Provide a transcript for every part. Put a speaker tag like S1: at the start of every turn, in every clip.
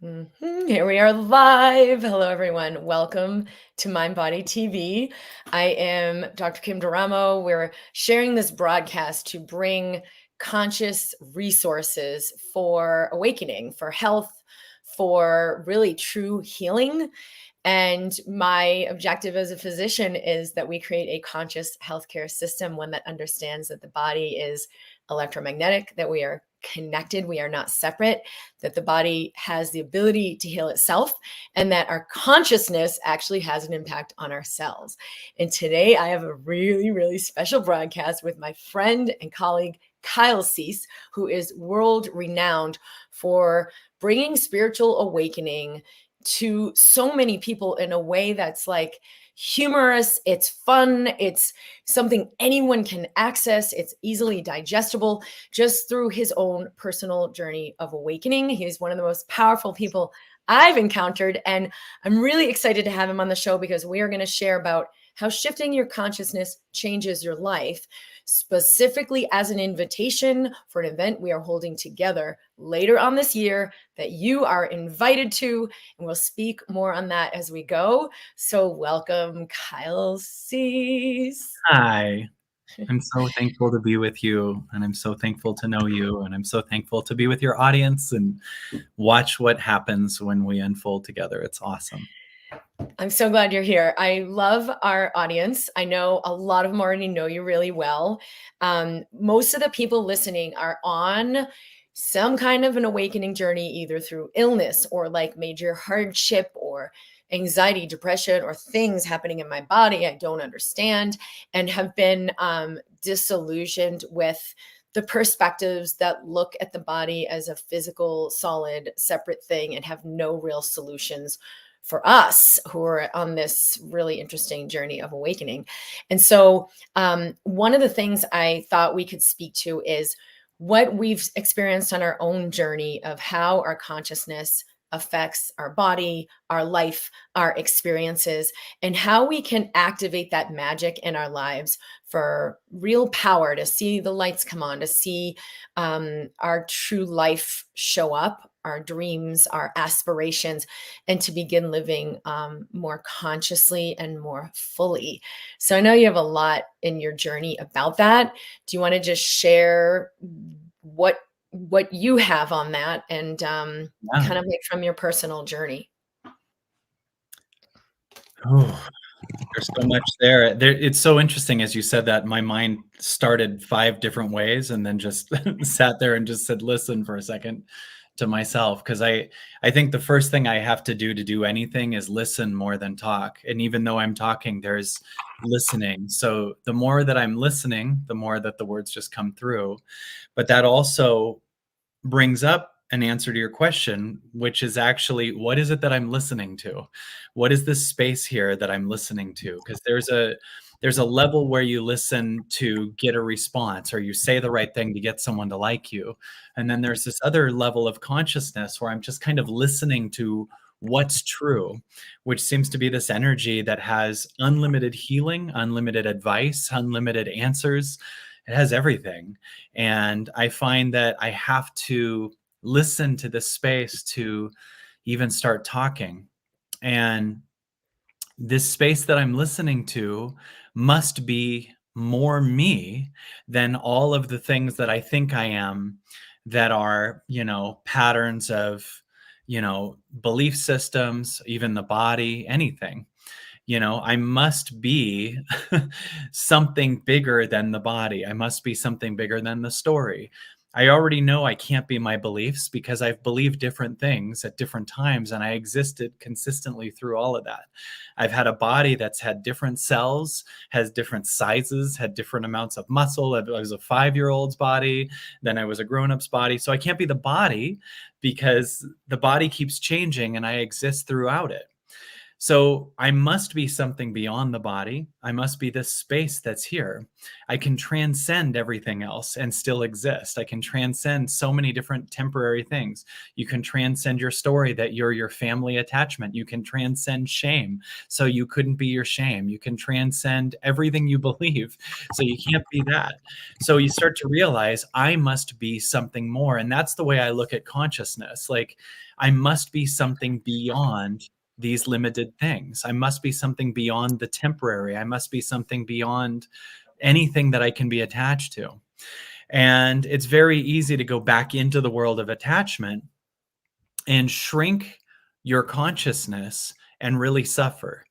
S1: Here we are live. Hello, everyone. Welcome to MindBody TV. I am Dr. Kim Duramo. We're sharing this broadcast to bring conscious resources for awakening, for health, for really true healing. And my objective as a physician is that we create a conscious healthcare system, one that understands that the body is electromagnetic, that we are connected, we are not separate, that the body has the ability to heal itself, and that our consciousness actually has an impact on our cells. And today I have a really, really special broadcast with my friend and colleague, Kyle Cease, who is world renowned for bringing spiritual awakening to so many people in a way that's like humorous, it's fun, it's something anyone can access, it's easily digestible, just through his own personal journey of awakening. He's one of the most powerful people I've encountered, and I'm really excited to have him on the show because we are going to share about how shifting your consciousness changes your life, specifically as an invitation for an event we are holding together later on this year that you are invited to, and we'll speak more on that as we go. So welcome, Kyle Cease.
S2: Hi, I'm so thankful to be with you, and I'm so thankful to know you, and I'm so thankful to be with your audience and watch what happens when we unfold together. It's awesome.
S1: I'm so glad you're here. I love our audience. I know a lot of them already know you really well. Most of the people listening are on some kind of an awakening journey, either through illness or like major hardship or anxiety, depression, or things happening in my body I don't understand, and have been disillusioned with the perspectives that look at the body as a physical, solid, separate thing and have no real solutions for us who are on this really interesting journey of awakening. And so one of the things I thought we could speak to is what we've experienced on our own journey of how our consciousness affects our body, our life, our experiences, and how we can activate that magic in our lives for real power, to see the lights come on, to see our true life show up, our dreams, our aspirations, and to begin living more consciously and more fully. So I know you have a lot in your journey about that. Do you want to just share what you have on that and kind of like from your personal journey?
S2: Oh, there's so much there. It's so interesting as you said that. My mind started 5 different ways and then just sat there and just said, listen for a second to myself, because I think the first thing I have to do anything is listen more than talk. And even though I'm talking, there's listening. So the more that I'm listening, the more that the words just come through. But that also brings up an answer to your question, which is actually, what is it that I'm listening to? What is this space here that I'm listening to? Because there's a level where you listen to get a response, or you say the right thing to get someone to like you. And then there's this other level of consciousness where I'm just kind of listening to what's true, which seems to be this energy that has unlimited healing, unlimited advice, unlimited answers. It has everything. And I find that I have to listen to this space to even start talking. And this space that I'm listening to must be more me than all of the things that I think I am, that are, patterns of, belief systems, even the body, anything. I must be something bigger than the body. I must be something bigger than the story. I already know I can't be my beliefs because I've believed different things at different times, and I existed consistently through all of that. I've had a body that's had different cells, has different sizes, had different amounts of muscle. I was a 5-year-old's body, then I was a grown-up's body. So I can't be the body because the body keeps changing and I exist throughout it. So I must be something beyond the body. I must be this space that's here. I can transcend everything else and still exist. I can transcend so many different temporary things. You can transcend your story that you're your family attachment. You can transcend shame, so you couldn't be your shame. You can transcend everything you believe, so you can't be that. So you start to realize I must be something more. And that's the way I look at consciousness. Like, I must be something beyond these limited things. I must be something beyond the temporary. I must be something beyond anything that I can be attached to. And it's very easy to go back into the world of attachment and shrink your consciousness and really suffer,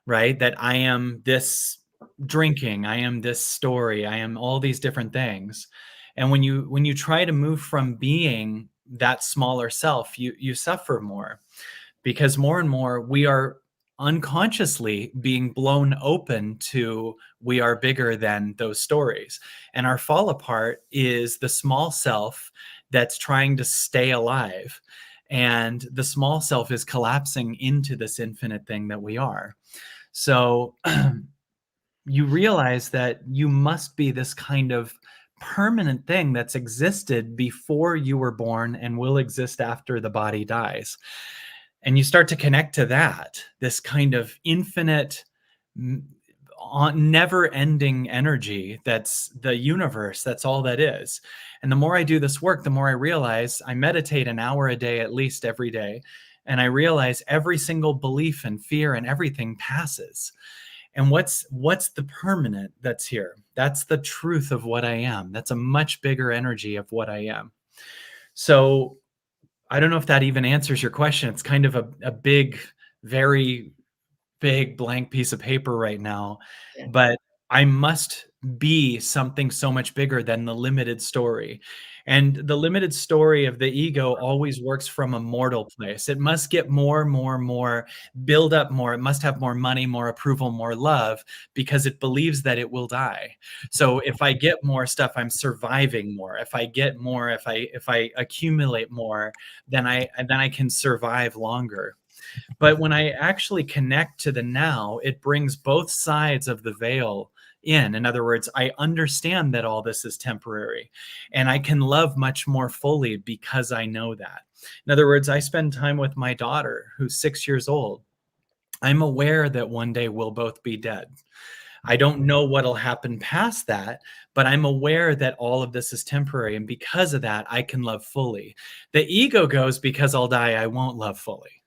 S2: right? That I am this drinking, I am this story, I am all these different things. And when you try to move from being that smaller self, you suffer more, because more and more we are unconsciously being blown open to we are bigger than those stories. And our fall apart is the small self that's trying to stay alive. And the small self is collapsing into this infinite thing that we are. So you realize that you must be this kind of permanent thing that's existed before you were born and will exist after the body dies. And you start to connect to that, this kind of infinite, never ending energy that's the universe. That's all that is. And the more I do this work, the more I realize I meditate an hour a day, at least every day. And I realize every single belief and fear and everything passes. And what's the permanent that's here? That's the truth of what I am. That's a much bigger energy of what I am. So I don't know if that even answers your question. It's kind of a big, very big blank piece of paper right now,
S1: Yeah.
S2: but I must be something so much bigger than the limited story. And the limited story of the ego always works from a mortal place. It must get more, build up more. It must have more money, more approval, more love, because it believes that it will die. So if I get more stuff, I'm surviving more. If I get more, if I accumulate more, then I can survive longer. But when I actually connect to the now, it brings both sides of the veil in. In other words, I understand that all this is temporary, and I can love much more fully because I know that. In other words, I spend time with my daughter, who's 6 years old. I'm aware that one day we'll both be dead. I don't know what'll happen past that, but I'm aware that all of this is temporary. And because of that, I can love fully. The ego goes, because I'll die, I won't love fully.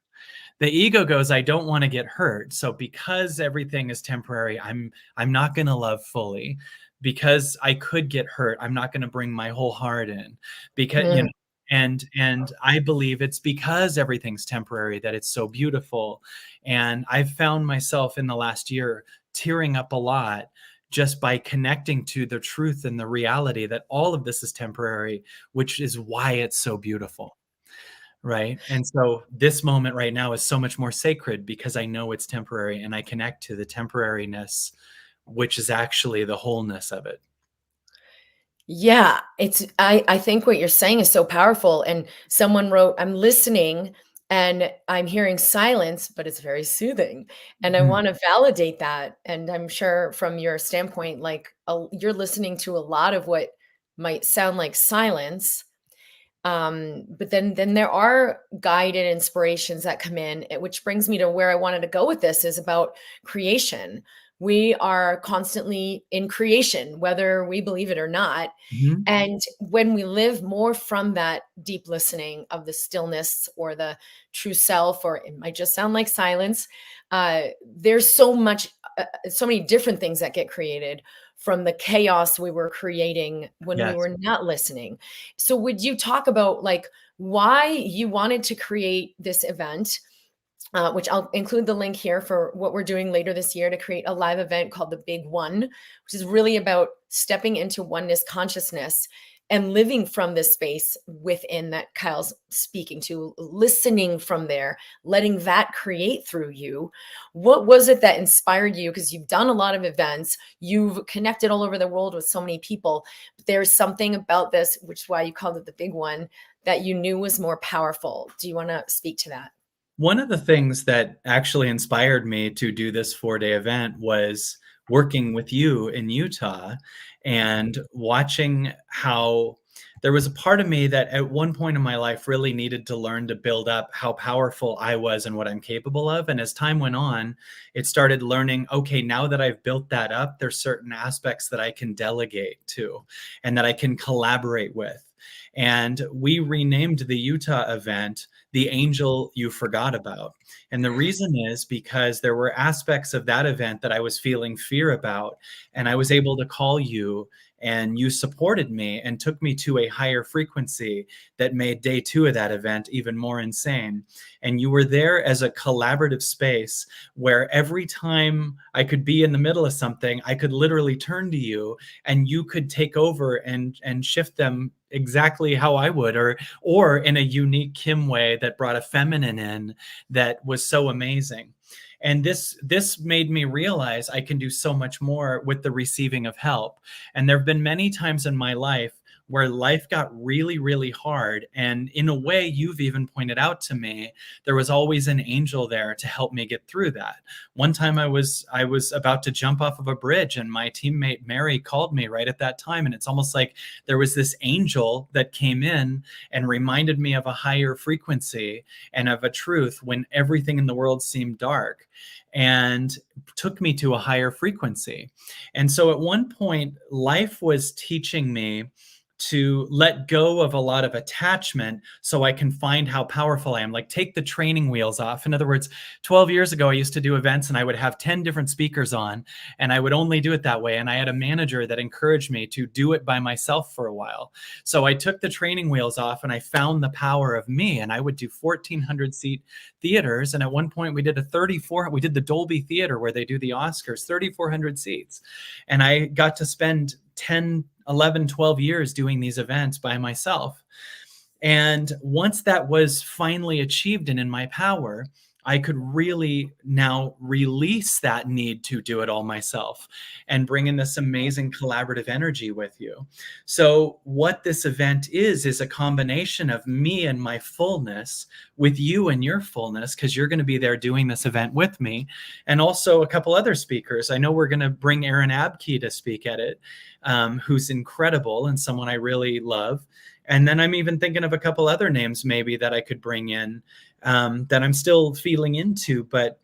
S2: The ego goes, I don't want to get hurt. So because everything is temporary, I'm not going to love fully. Because I could get hurt, I'm not going to bring my whole heart in. Because, you know,
S1: Mm.
S2: and I believe it's because everything's temporary that it's so beautiful. And I've found myself in the last year tearing up a lot just by connecting to the truth and the reality that all of this is temporary, which is why it's so beautiful. Right. And so this moment right now is so much more sacred because I know it's temporary and I connect to the temporariness, which is actually the wholeness of it.
S1: Yeah, I think what you're saying is so powerful. And someone wrote, I'm listening and I'm hearing silence, but it's very soothing. And I
S2: Mhm.
S1: want to validate that. And I'm sure from your standpoint, like you're listening to a lot of what might sound like silence. But then there are guided inspirations that come in, which brings me to where I wanted to go with this is about creation. We are constantly in creation, whether we believe it or not.
S2: Mhm.
S1: And when we live more from that deep listening of the stillness or the true self, or it might just sound like silence, there's so many different things that get created from the chaos we were creating when we
S2: Yes.
S1: were not listening. So, would you talk about like why you wanted to create this event? Which I'll include the link here for what we're doing later this year to create a live event called The Big One, which is really about stepping into oneness consciousness and living from this space within that Kyle's speaking to, listening from there, letting that create through you. What was it that inspired you? Because you've done a lot of events, you've connected all over the world with so many people. But there's something about this, which is why you called it The Big One, that you knew was more powerful. Do you want to speak to that?
S2: One of the things that actually inspired me to do this 4-day event was working with you in Utah and watching how there was a part of me that at one point in my life really needed to learn to build up how powerful I was and what I'm capable of. And as time went on, it started learning, okay, now that I've built that up, there's certain aspects that I can delegate to and that I can collaborate with. And we renamed the Utah event The Angel You Forgot About. And the reason is because there were aspects of that event that I was feeling fear about. And I was able to call you, and you supported me and took me to a higher frequency that made day 2 of that event even more insane. And you were there as a collaborative space where every time I could be in the middle of something, I could literally turn to you and you could take over and shift them exactly how I would, or in a unique Kim way that brought a feminine in that was so amazing. And this made me realize I can do so much more with the receiving of help. And there have been many times in my life where life got really, really hard. And in a way, you've even pointed out to me, there was always an angel there to help me get through that. One time I was about to jump off of a bridge, and my teammate Mary called me right at that time. And it's almost like there was this angel that came in and reminded me of a higher frequency and of a truth when everything in the world seemed dark, and took me to a higher frequency. And so at one point, life was teaching me to let go of a lot of attachment so I can find how powerful I am. Like, take the training wheels off. In other words, 12 years ago, I used to do events and I would have 10 different speakers on, and I would only do it that way. And I had a manager that encouraged me to do it by myself for a while. So I took the training wheels off and I found the power of me, and I would do 1,400 seat theaters. And at one point we did we did the Dolby Theater where they do the Oscars, 3,400 seats. And I got to spend 10, 11, 12 years doing these events by myself. And once that was finally achieved and in my power, I could really now release that need to do it all myself and bring in this amazing collaborative energy with you. So what this event is a combination of me and my fullness with you and your fullness, because you're going to be there doing this event with me, and also a couple other speakers. I know we're going to bring Aaron Abke to speak at it, who's incredible and someone I really love. And then I'm even thinking of a couple other names maybe that I could bring in, that I'm still feeling into. But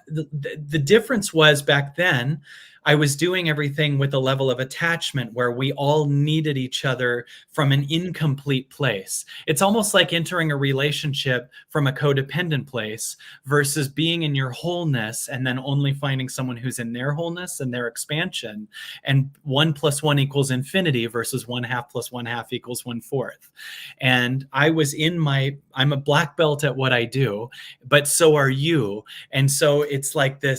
S2: the difference was, back then, I was doing everything with a level of attachment where we all needed each other from an incomplete place. It's almost like entering a relationship from a codependent place versus being in your wholeness and then only finding someone who's in their wholeness and their expansion. And 1 + 1 = infinity versus 1/2 + 1/2 = 1/4. And I'm a black belt at what I do, but so are you. And so it's like the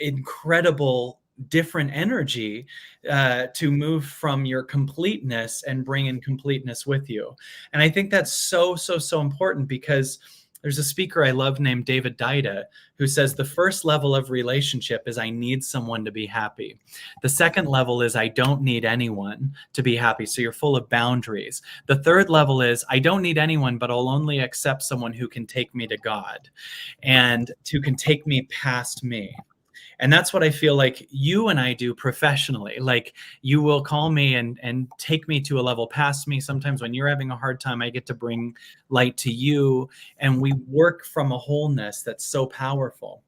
S2: incredible different energy to move from your completeness and bring in completeness with you. And I think that's so important, because there's a speaker I love named David Deida who says the first level of relationship is I need someone to be happy. The second level is I don't need anyone to be happy. So you're full of boundaries. The third level is I don't need anyone, but I'll only accept someone who can take me to God and who can take me past me. And that's what I feel like you and I do professionally. Like, you will call me and take me to a level past me. Sometimes when you're having a hard time, I get to bring light to you, and we work from a wholeness that's so powerful.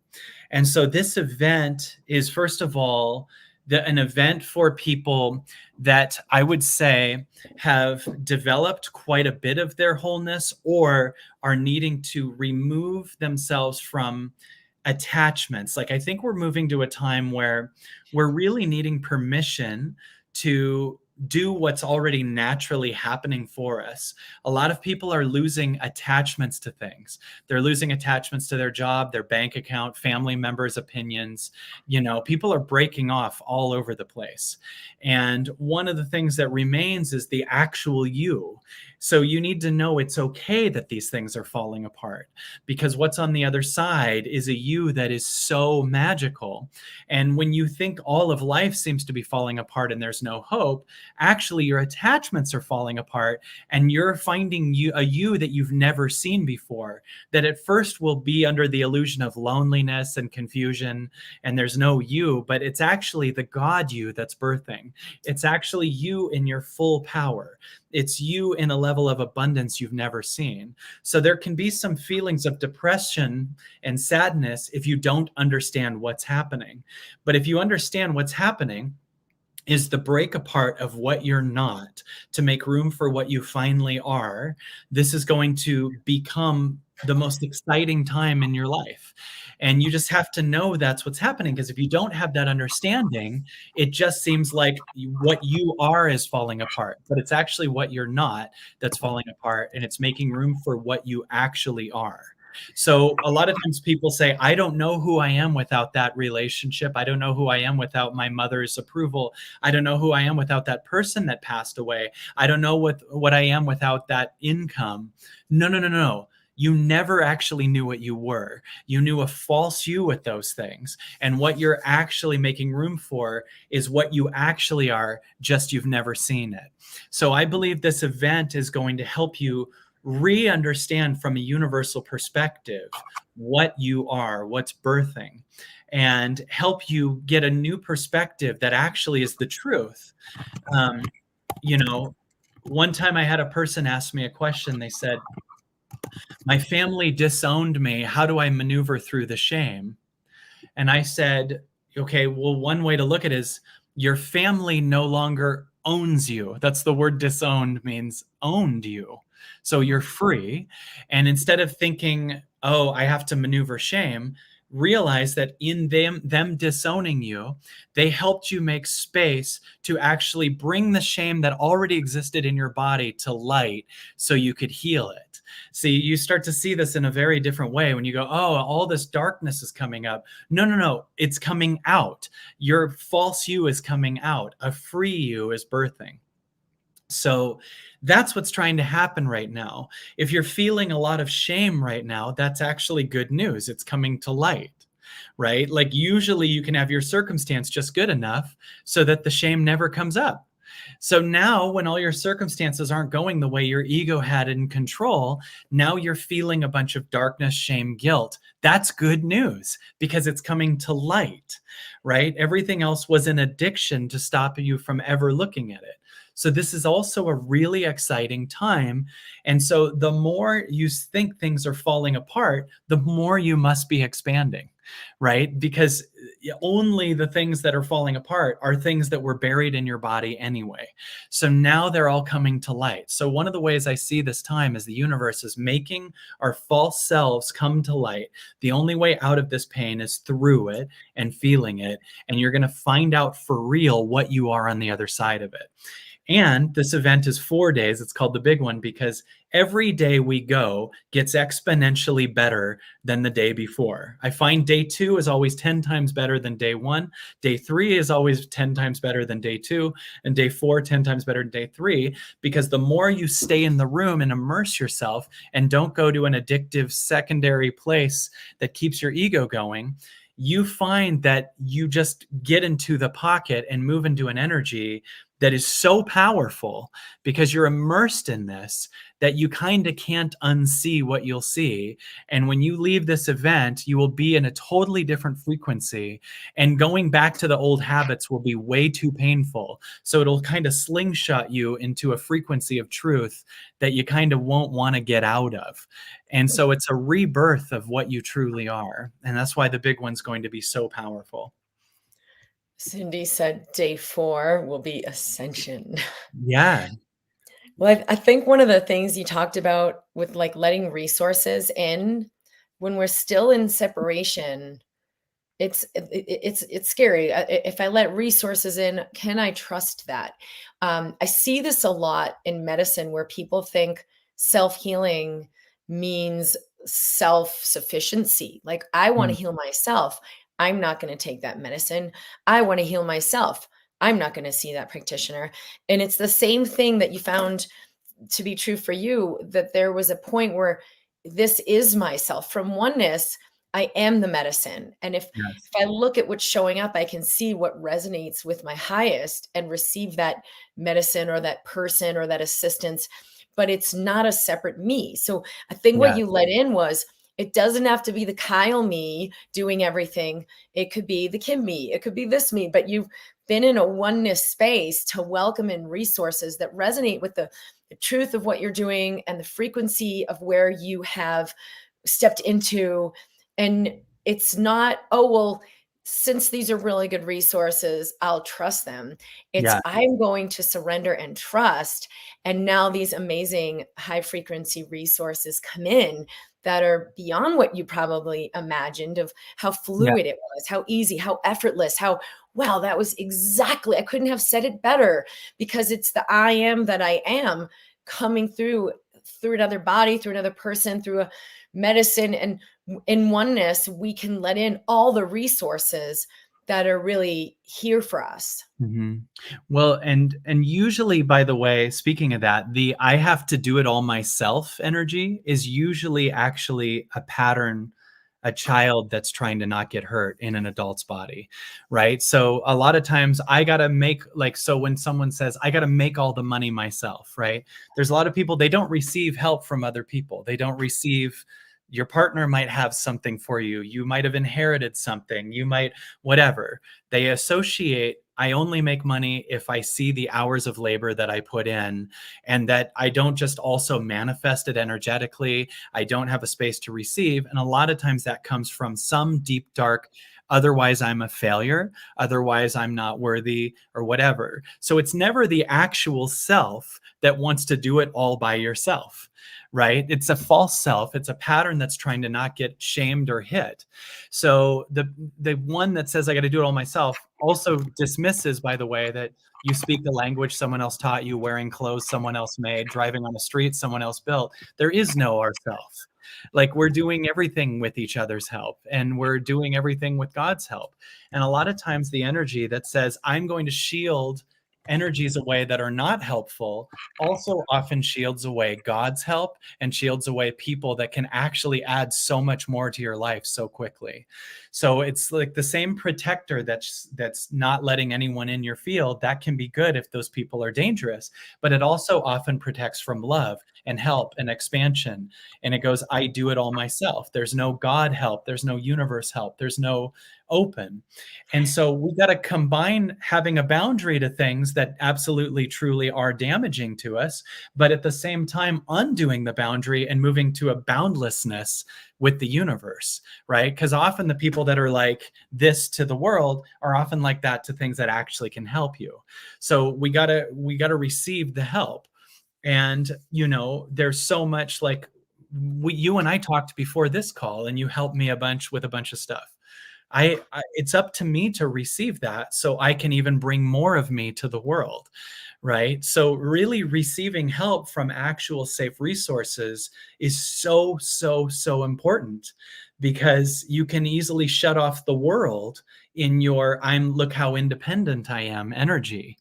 S2: And so this event is, first of all, an event for people that I would say have developed quite a bit of their wholeness or are needing to remove themselves from attachments. Like, I think we're moving to a time where we're really needing permission to do what's already naturally happening for us. A lot of people are losing attachments to things. They're losing attachments to their job, their bank account, family members' opinions. People are breaking off all over the place. And one of the things that remains is the actual you. So you need to know it's okay that these things are falling apart, because what's on the other side is a you that is so magical. And when you think all of life seems to be falling apart and there's no hope, actually your attachments are falling apart, and you're finding a you that you've never seen before, that at first will be under the illusion of loneliness and confusion, and there's no you, but it's actually the God you that's birthing. It's actually you in your full power. It's you in a level of abundance you've never seen. So there can be some feelings of depression and sadness if you don't understand what's happening. But if you understand what's happening is the break apart of what you're not to make room for what you finally are, this is going to become the most exciting time in your life. And you just have to know that's what's happening, because if you don't have that understanding, it just seems like what you are is falling apart, but it's actually what you're not that's falling apart, and it's making room for what you actually are. So a lot of times people say, I don't know who I am without that relationship. I don't know who I am without my mother's approval. I don't know who I am without that person that passed away. I don't know what I am without that income. No, no, no, no. You never actually knew what you were. You knew a false you with those things. And what you're actually making room for is what you actually are, just you've never seen it. So I believe this event is going to help you re-understand from a universal perspective what you are, what's birthing, and help you get a new perspective that actually is the truth. You know, one time I had a person ask me a question. They said, my family disowned me. How do I maneuver through the shame? And I said, okay, well, one way to look at it is your family no longer owns you. That's the word disowned means owned you. So you're free. And instead of thinking, oh, I have to maneuver shame, realize that in them disowning you, they helped you make space to actually bring the shame that already existed in your body to light so you could heal it. See, you start to see this in a very different way when you go, oh, all this darkness is coming up. No, no, no, it's coming out. Your false you is coming out. A free you is birthing. So that's what's trying to happen right now. If you're feeling a lot of shame right now, that's actually good news. It's coming to light, right? Like usually you can have your circumstance just good enough so that the shame never comes up. So now when all your circumstances aren't going the way your ego had in control, now you're feeling a bunch of darkness, shame, guilt. That's good news because it's coming to light, right? Everything else was an addiction to stop you from ever looking at it. So this is also a really exciting time. And so the more you think things are falling apart, the more you must be expanding, right? Because only the things that are falling apart are things that were buried in your body anyway. So now they're all coming to light. So one of the ways I see this time is the universe is making our false selves come to light. The only way out of this pain is through it and feeling it. And you're going to find out for real what you are on the other side of it. And this event is 4 days. It's called the big one because every day we go gets exponentially better than the day before. I find day 2 is always 10 times better than day 1. Day 3 is always 10 times better than day 2. And day 4, 10 times better than day 3. Because the more you stay in the room and immerse yourself and don't go to an addictive secondary place that keeps your ego going, you find that you just get into the pocket and move into an energy that is so powerful because you're immersed in this that you kind of can't unsee what you'll see. And when you leave this event, you will be in a totally different frequency, and going back to the old habits will be way too painful. So it'll kind of slingshot you into a frequency of truth that you kind of won't want to get out of. And so it's a rebirth of what you truly are. And that's why the big one's going to be so powerful.
S1: Cindy said day 4 will be ascension.
S2: Yeah.
S1: Well, I think one of the things you talked about with like letting resources in when we're still in separation, it's scary. If I let resources in, can I trust that? I see this a lot in medicine where people think self-healing means self-sufficiency. Like, I want to
S2: Mm.
S1: heal myself. I'm not going to take that medicine. I want to heal myself. I'm not going to see that practitioner. And it's the same thing that you found to be true for you, that there was a point where this is myself. From oneness, I am the medicine. And if
S2: Yes.
S1: I look at what's showing up, I can see what resonates with my highest and receive that medicine or that person or that assistance. But it's not a separate me. So I think what
S2: Yes.
S1: you let in was, it doesn't have to be the Kyle me doing everything. It could be the Kim me. It could be this me. But you've been in a oneness space to welcome in resources that resonate with the truth of what you're doing and the frequency of where you have stepped into. And it's not, oh, well, since these are really good resources, I'll trust them. It's,
S2: Yeah.
S1: I'm going to surrender and trust. And now these amazing high frequency resources come in that are beyond what you probably imagined, of how
S2: Yeah.
S1: fluid it was, how easy, how effortless, how, wow, that was exactly, I couldn't have said it better, because it's the I am that I am coming through another body, through another person, through a medicine. And in oneness, we can let in all the resources that are really here for us.
S2: Mhm. Well, and usually, by the way, speaking of that, the "I have to do it all myself" energy is usually actually a pattern, a child that's trying to not get hurt in an adult's body, right? So a lot of times I gotta make, like, so when someone says, "I gotta make all the money myself," right? There's a lot of people, they don't receive help from other people. They don't receive, your partner might have something for you. You might have inherited something. You might, whatever. They associate, I only make money if I see the hours of labor that I put in, and that I don't just also manifest it energetically. I don't have a space to receive. And a lot of times that comes from some deep, dark, otherwise I'm a failure, otherwise I'm not worthy, or whatever. So it's never the actual self that wants to do it all by yourself, right? It's a false self. It's a pattern that's trying to not get shamed or hit. So the one that says I got to do it all myself also dismisses, by the way, that you speak the language someone else taught you, wearing clothes someone else made, driving on the street someone else built. There is no ourself. Like, we're doing everything with each other's help, and we're doing everything with God's help. And a lot of times the energy that says I'm going to shield energies away that are not helpful also often shields away God's help and shields away people that can actually add so much more to your life so quickly. So it's like the same protector that's not letting anyone in your field. That can be good if those people are dangerous, but it also often protects from love and help and expansion. And it goes, I do it all myself. There's no God help. There's no universe help. There's no open. And so we got to combine having a boundary to things that absolutely truly are damaging to us, but at the same time undoing the boundary and moving to a boundlessness with the universe, right? Because often the people that are like this to the world are often like that to things that actually can help you. So we gotta receive the help. And there's so much, like, you and I talked before this call, and you helped me a bunch with a bunch of stuff. It's up to me to receive that so I can even bring more of me to the world, right? So really receiving help from actual safe resources is so, so, so important, because you can easily shut off the world in your look how independent I am energy.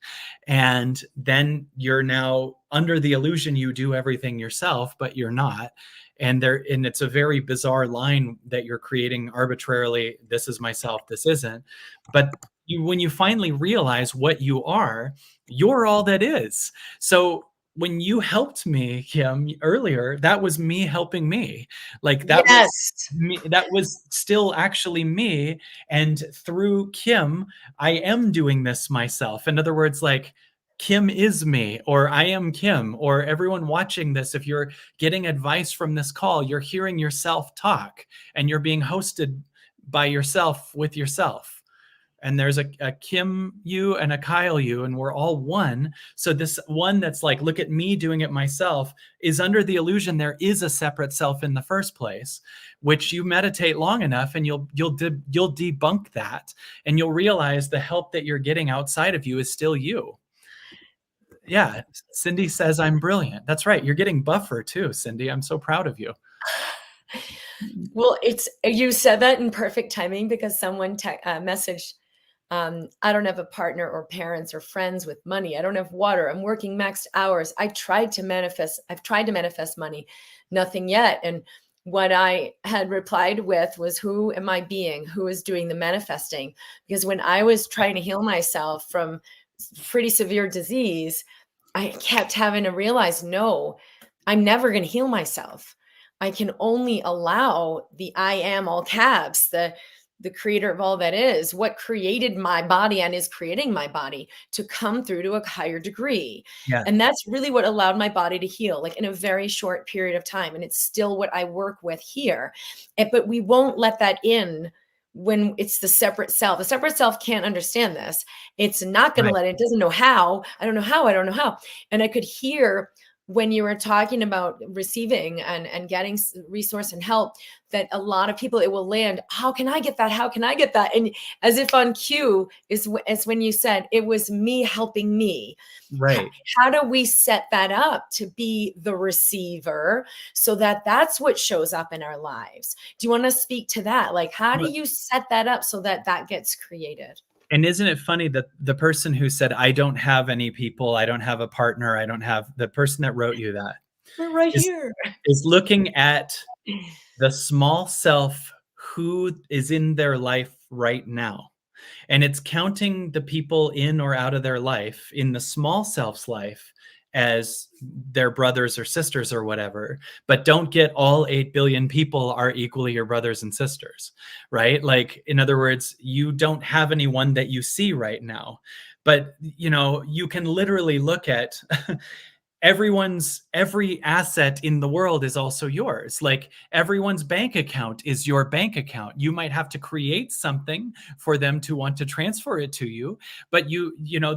S2: And then you're now under the illusion you do everything yourself, but you're not. And it's a very bizarre line that you're creating arbitrarily. This is myself, this isn't. But when you finally realize what you are, you're all that is. So when you helped me, Kim, earlier, that was me helping me. Like, that was
S1: Yes.
S2: me, that was still actually me. And through Kim, I am doing this myself. In other words, like, Kim is me, or I am Kim, or everyone watching this, if you're getting advice from this call, you're hearing yourself talk, and you're being hosted by yourself with yourself. And there's a Kim you and a Kyle you, and we're all one. So this one that's like, look at me doing it myself, is under the illusion there is a separate self in the first place, which you meditate long enough and you'll debunk that, and you'll realize the help that you're getting outside of you is still you. Yeah, Cindy says I'm brilliant. That's right. You're getting buffer too, Cindy. I'm so proud of you.
S1: Well, you said that in perfect timing, because someone messaged I don't have a partner or parents or friends with money. I don't have water. I'm working maxed hours. I've tried to manifest money, nothing yet. And what I had replied with was, who am I being? Who is doing the manifesting? Because when I was trying to heal myself from pretty severe disease, I kept having to realize, no, I'm never going to heal myself. I can only allow the I am, all caps, the creator of all that is, what created my body and is creating my body, to come through to a higher degree.
S2: Yeah.
S1: And that's really what allowed my body to heal, like in a very short period of time. And it's still what I work with here. But we won't let that in when it's the separate self. The separate self can't understand this. It's not going to
S2: Right.
S1: let it, doesn't know how. I don't know how. I don't know how. And I could hear when you were talking about receiving and getting resource and help, that a lot of people, it will land, how can I get that? How can I get that? And as if on cue is when you said, it was me helping me.
S2: Right.
S1: How do we set that up to be the receiver so that that's what shows up in our lives? Do you want to speak to that? Like, how do you set that up so that that gets created?
S2: And isn't it funny that the person who said, I don't have any people, I don't have a partner, I don't have, the person that wrote you that
S1: We're right
S2: is,
S1: here.
S2: is looking at the small self who is in their life right now. And it's counting the people in or out of their life, in the small self's life, as their brothers or sisters or whatever, but don't get all 8 billion people are equally your brothers and sisters, right? Like, in other words, you don't have anyone that you see right now, but you can literally look at every asset in the world is also yours. Like, everyone's bank account is your bank account. You might have to create something for them to want to transfer it to you, but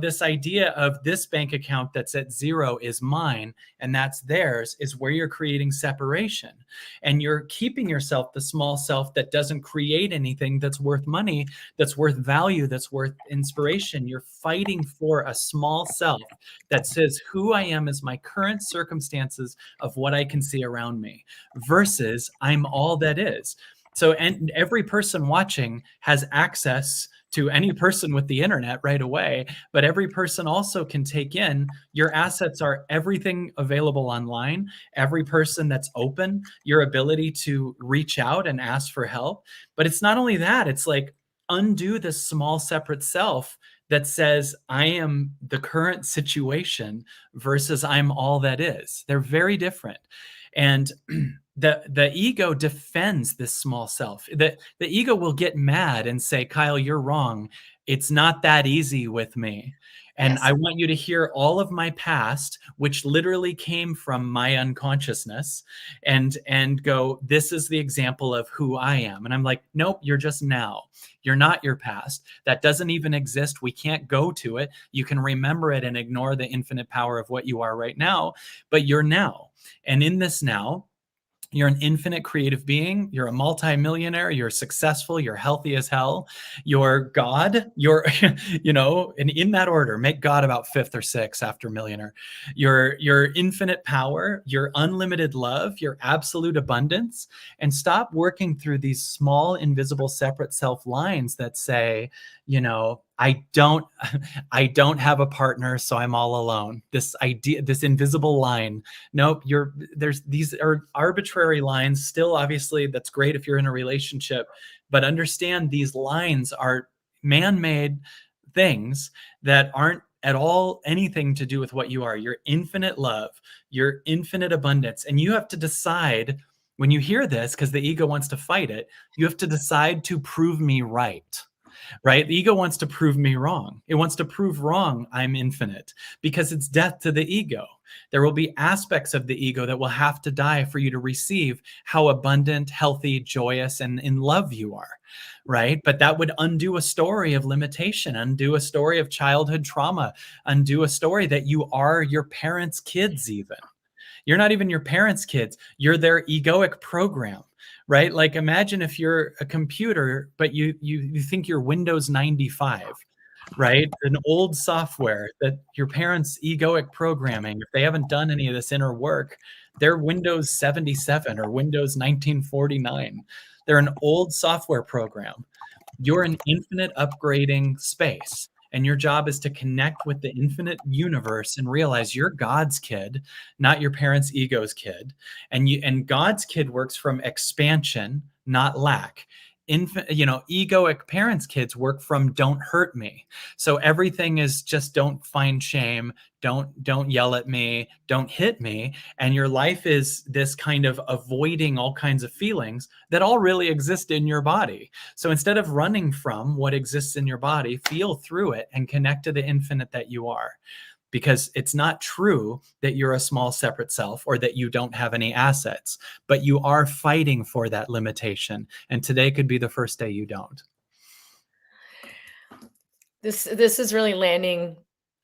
S2: this idea of this bank account that's at 0 is mine and that's theirs, is where you're creating separation. And you're keeping yourself, the small self that doesn't create anything that's worth money, that's worth value, that's worth inspiration. You're fighting for a small self that says who I am is my current circumstances of what I can see around me, versus I'm all that is. So, and every person watching has access to any person with the internet right away, but every person also can take in your assets are everything available online. Every person that's open, your ability to reach out and ask for help. But it's not only that, it's like, undo this small separate self that says I am the current situation versus I'm all that is. They're very different. And the ego defends this small self. The ego will get mad and say, Kyle, you're wrong. It's not that easy with me. And
S1: Yes.
S2: I want you to hear all of my past, which literally came from my unconsciousness, and go, this is the example of who I am. And I'm like, nope, you're just now. You're not your past. That doesn't even exist. We can't go to it. You can remember it and ignore the infinite power of what you are right now, but you're now. And in this now, you're an infinite creative being. You're a multimillionaire. You're successful. You're healthy as hell. You're God. You're, and in that order, make God about 5th or 6th after millionaire. Your infinite power, your unlimited love, your absolute abundance, and stop working through these small, invisible, separate self lines that say, I don't have a partner, so I'm all alone. This idea, this invisible line. Nope, these are arbitrary lines. Still, obviously, that's great if you're in a relationship, but understand these lines are man-made things that aren't at all anything to do with what you are. Your infinite love, your infinite abundance, and you have to decide when you hear this, because the ego wants to fight it. You have to decide to prove me right. Right? The ego wants to prove me wrong. It wants to prove wrong I'm infinite, because it's death to the ego. There will be aspects of the ego that will have to die for you to receive how abundant, healthy, joyous, and in love you are. Right? But that would undo a story of limitation, undo a story of childhood trauma, undo a story that you are your parents' kids even. You're not even your parents' kids. You're their egoic program, right? Like, imagine if you're a computer, but you think you're Windows 95, right? An old software that your parents' egoic programming, if they haven't done any of this inner work, they're Windows 77 or Windows 1949. They're an old software program. You're an infinite upgrading space. And your job is to connect with the infinite universe and realize you're God's kid, not your parents' ego's kid. And God's kid works from expansion, not lack. Egoic parents' kids work from don't hurt me. So everything is just don't find shame, don't yell at me, don't hit me. And your life is this kind of avoiding all kinds of feelings that all really exist in your body. So instead of running from what exists in your body, feel through it and connect to the infinite that you are. Because it's not true that you're a small separate self or that you don't have any assets, but you are fighting for that limitation. And today could be the first day you don't.
S1: This is really landing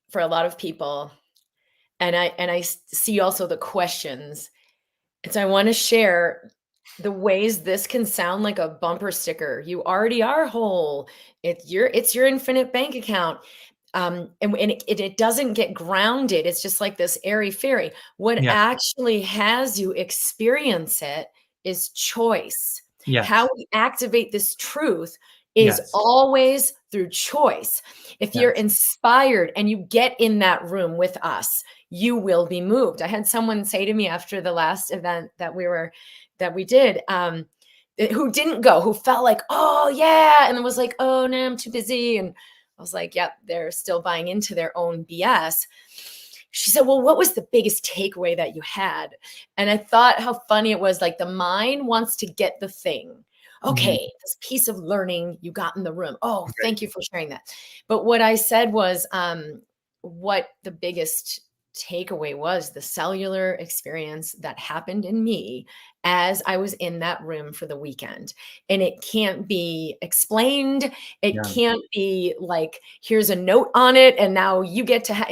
S1: for a lot of people. And I see also the questions. And so I want to share the ways this can sound like a bumper sticker. You already are whole. It's your infinite bank account. And it doesn't get grounded. It's just like this airy fairy. What
S2: Yeah.
S1: actually has you experience it is choice. How
S2: Yes.
S1: we activate this truth is
S2: Yes.
S1: always through choice. If you're
S2: Yes.
S1: inspired and you get in that room with us, you will be moved. I had someone say to me after the last event that we did, who didn't go, who felt like, oh yeah, and then was like, oh no, I'm too busy. And I was like, yep, they're still buying into their own BS. She said, well, what was the biggest takeaway that you had? And I thought how funny it was. Like the mind wants to get the thing.
S2: Mhm.
S1: Okay, this piece of learning you got in the room. Oh,
S2: Right.
S1: thank you for sharing that. But what I said was, what the biggest takeaway was the cellular experience that happened in me as I was in that room for the weekend. And it can't be explained. It
S2: Yeah.
S1: can't be like, here's a note on it. And now you get to,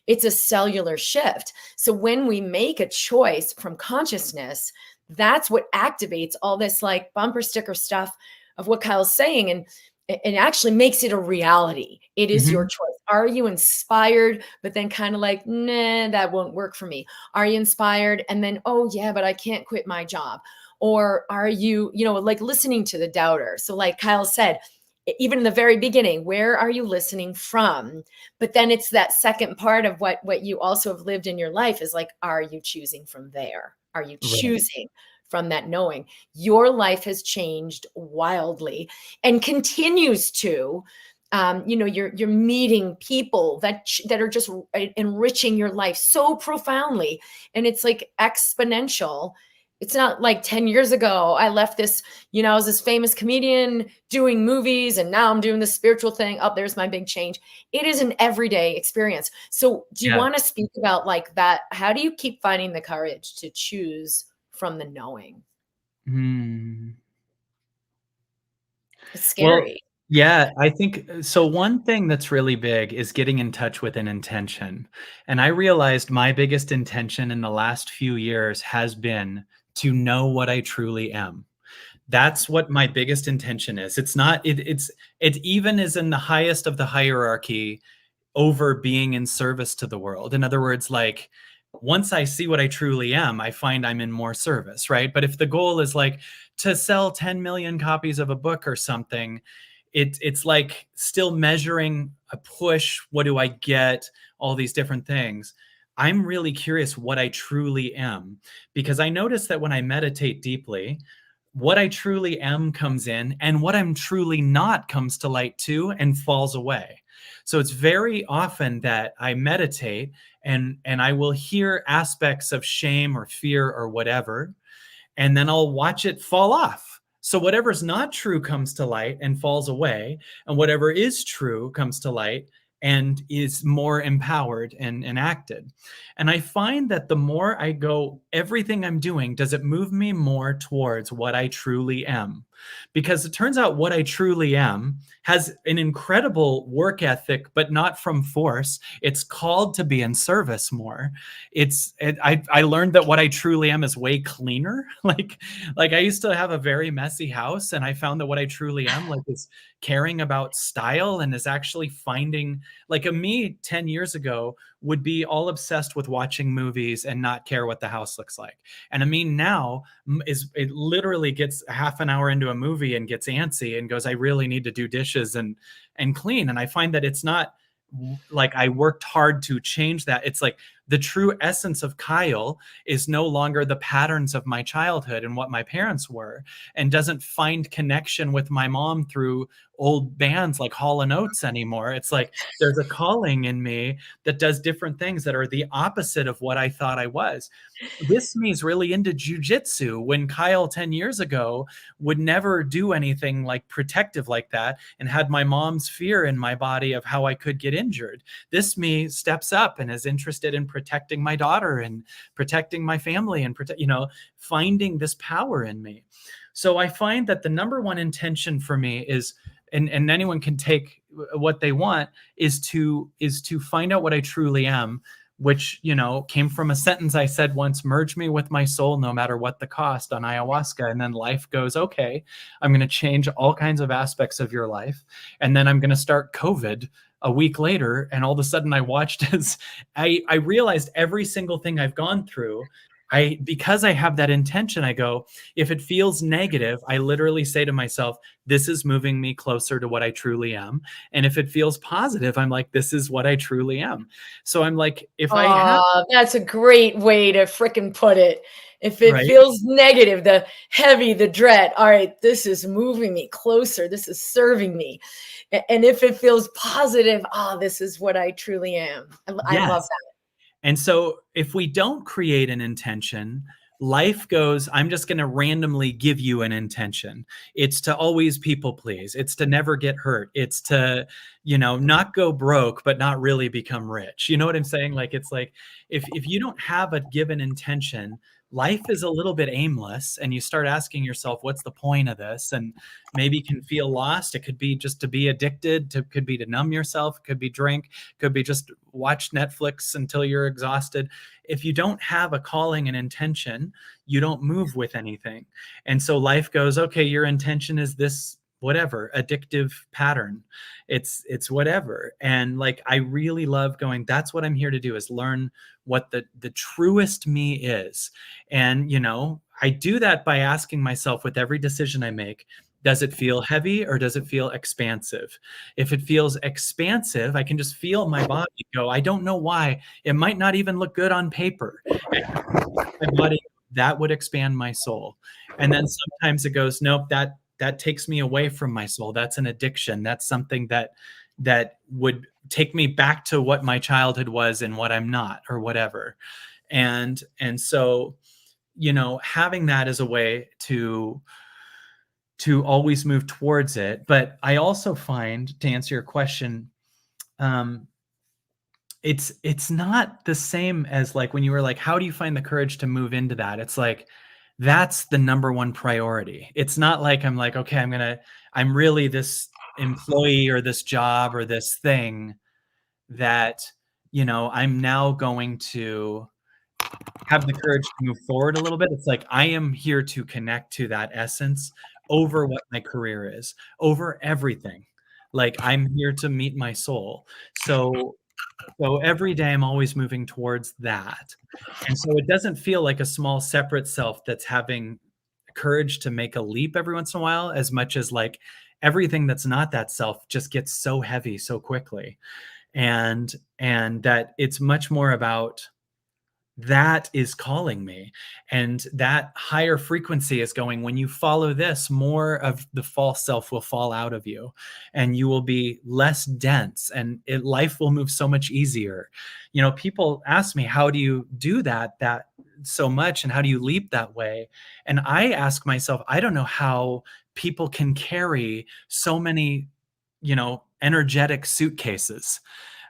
S1: it's a cellular shift. So when we make a choice from consciousness, that's what activates all this like bumper sticker stuff of what Kyle's saying. And it actually makes it a reality. It is your
S2: Mhm.
S1: choice. Are you inspired, but then kind of like, nah, that won't work for me? Are you inspired? And then, oh, yeah, but I can't quit my job. Or are you, like listening to the doubter? So, like Kyle said, even in the very beginning, where are you listening from? But then it's that second part of what you also have lived in your life is like, are you choosing from there? Are you
S2: Right.
S1: choosing from that knowing? Your life has changed wildly and continues to. You're meeting people that are just enriching your life so profoundly, and it's like exponential. It's not like 10 years ago I left this, I was this famous comedian doing movies and now I'm doing this spiritual thing. Oh, there's my big change. It is an everyday experience. So do you
S2: Yeah.
S1: want to speak about like that? How do you keep finding the courage to choose from the knowing?
S2: Hmm.
S1: It's
S2: Well,
S1: scary.
S2: yeah, I think so. One thing that's really big is getting in touch with an intention. And I realized my biggest intention in the last few years has been to know what I truly am. That's what my biggest intention is. It's not, it even is in the highest of the hierarchy over being in service to the world. In other words, like once I see what I truly am, I find I'm in more service, right? But if the goal is like to sell 10 million copies of a book or something, it's like still measuring a push. What do I get? All these different things. I'm really curious what I truly am, because I notice that when I meditate deeply, what I truly am comes in, and what I'm truly not comes to light too and falls away. So it's very often that I meditate and I will hear aspects of shame or fear or whatever, and then I'll watch it fall off. So whatever's not true comes to light and falls away, and whatever is true comes to light and is more empowered and enacted. And I find that the more I go, everything I'm doing, does it move me more towards what I truly am? Because it turns out what I truly am has an incredible work ethic, but not from force. It's called to be in service more. I learned that what I truly am is way cleaner. Like I used to have a very messy house, and I found that what I truly am like is caring about style and is actually finding, like, a me 10 years ago would be all obsessed with watching movies and not care what the house looks like. And a me now is, it literally gets a half an hour into to a movie and gets antsy and goes, I really need to do dishes and clean. And I find that it's not like I worked hard to change that. It's like the true essence of Kyle is no longer the patterns of my childhood and what my parents were, and doesn't find connection with my mom through old bands like Hall and Oates anymore. It's like there's a calling in me that does different things that are the opposite of what I thought I was. This me is really into jujitsu, when Kyle 10 years ago would never do anything like protective like that, and had my mom's fear in my body of how I could get injured. This me steps up and is interested in protecting my daughter and protecting my family and finding this power in me. So I find that the number one intention for me is, and anyone can take what they want, is to find out what I truly am, which, came from a sentence I said once: merge me with my soul, no matter what the cost, on ayahuasca. And then life goes, okay, I'm going to change all kinds of aspects of your life. And then I'm going to start COVID a week later. And all of a sudden I watched as I realized every single thing I've gone through, because I have that intention, I go, if it feels negative, I literally say to myself, this is moving me closer to what I truly am. And if it feels positive, I'm like, this is what I truly am. So I'm like, if I have,
S1: that's a great way to frickin' put it. If it
S2: right?
S1: feels negative, the heavy, the dread, all right, this is moving me closer. This is serving me. And if it feels positive, this is what I truly am. I love
S2: Yes.
S1: that.
S2: And so if we don't create an intention, life goes, I'm just going to randomly give you an intention. It's to always people please. It's to never get hurt. It's to, not go broke, but not really become rich. You know what I'm saying? Like, it's like, if you don't have a given intention, life is a little bit aimless, and you start asking yourself, what's the point of this? And maybe can feel lost. It could be just to be addicted, could be to numb yourself, could be drink, could be just watch Netflix until you're exhausted. If you don't have a calling and intention, you don't move with anything. And so life goes, okay, your intention is this, whatever, addictive pattern. It's whatever. And like, I really love going, that's what I'm here to do, is learn what the truest me is. And, I do that by asking myself with every decision I make, does it feel heavy or does it feel expansive? If it feels expansive, I can just feel my body go, I don't know why. It might not even look good on paper. My body, that would expand my soul. And then sometimes it goes, nope, that takes me away from my soul. That's an addiction. That's something that would take me back to what my childhood was and what I'm not, or whatever. And so, having that as a way to always move towards it. But I also find, to answer your question, it's not the same as like when you were like, how do you find the courage to move into that? It's like, that's the number one priority. It's not like I'm like, okay, I'm really this employee or this job or this thing that, I'm now going to have the courage to move forward a little bit. It's like, I am here to connect to that essence over what my career is, over everything. Like, I'm here to meet my soul. So every day I'm always moving towards that. And so it doesn't feel like a small separate self that's having courage to make a leap every once in a while, as much as like everything that's not that self just gets so heavy so quickly. And that it's much more about, that is calling me, and that higher frequency is going, when you follow this, more of the false self will fall out of you, and you will be less dense, and life will move so much easier. People ask me, how do you do that so much, and how do you leap that way? And I ask myself, I don't know how people can carry so many energetic suitcases.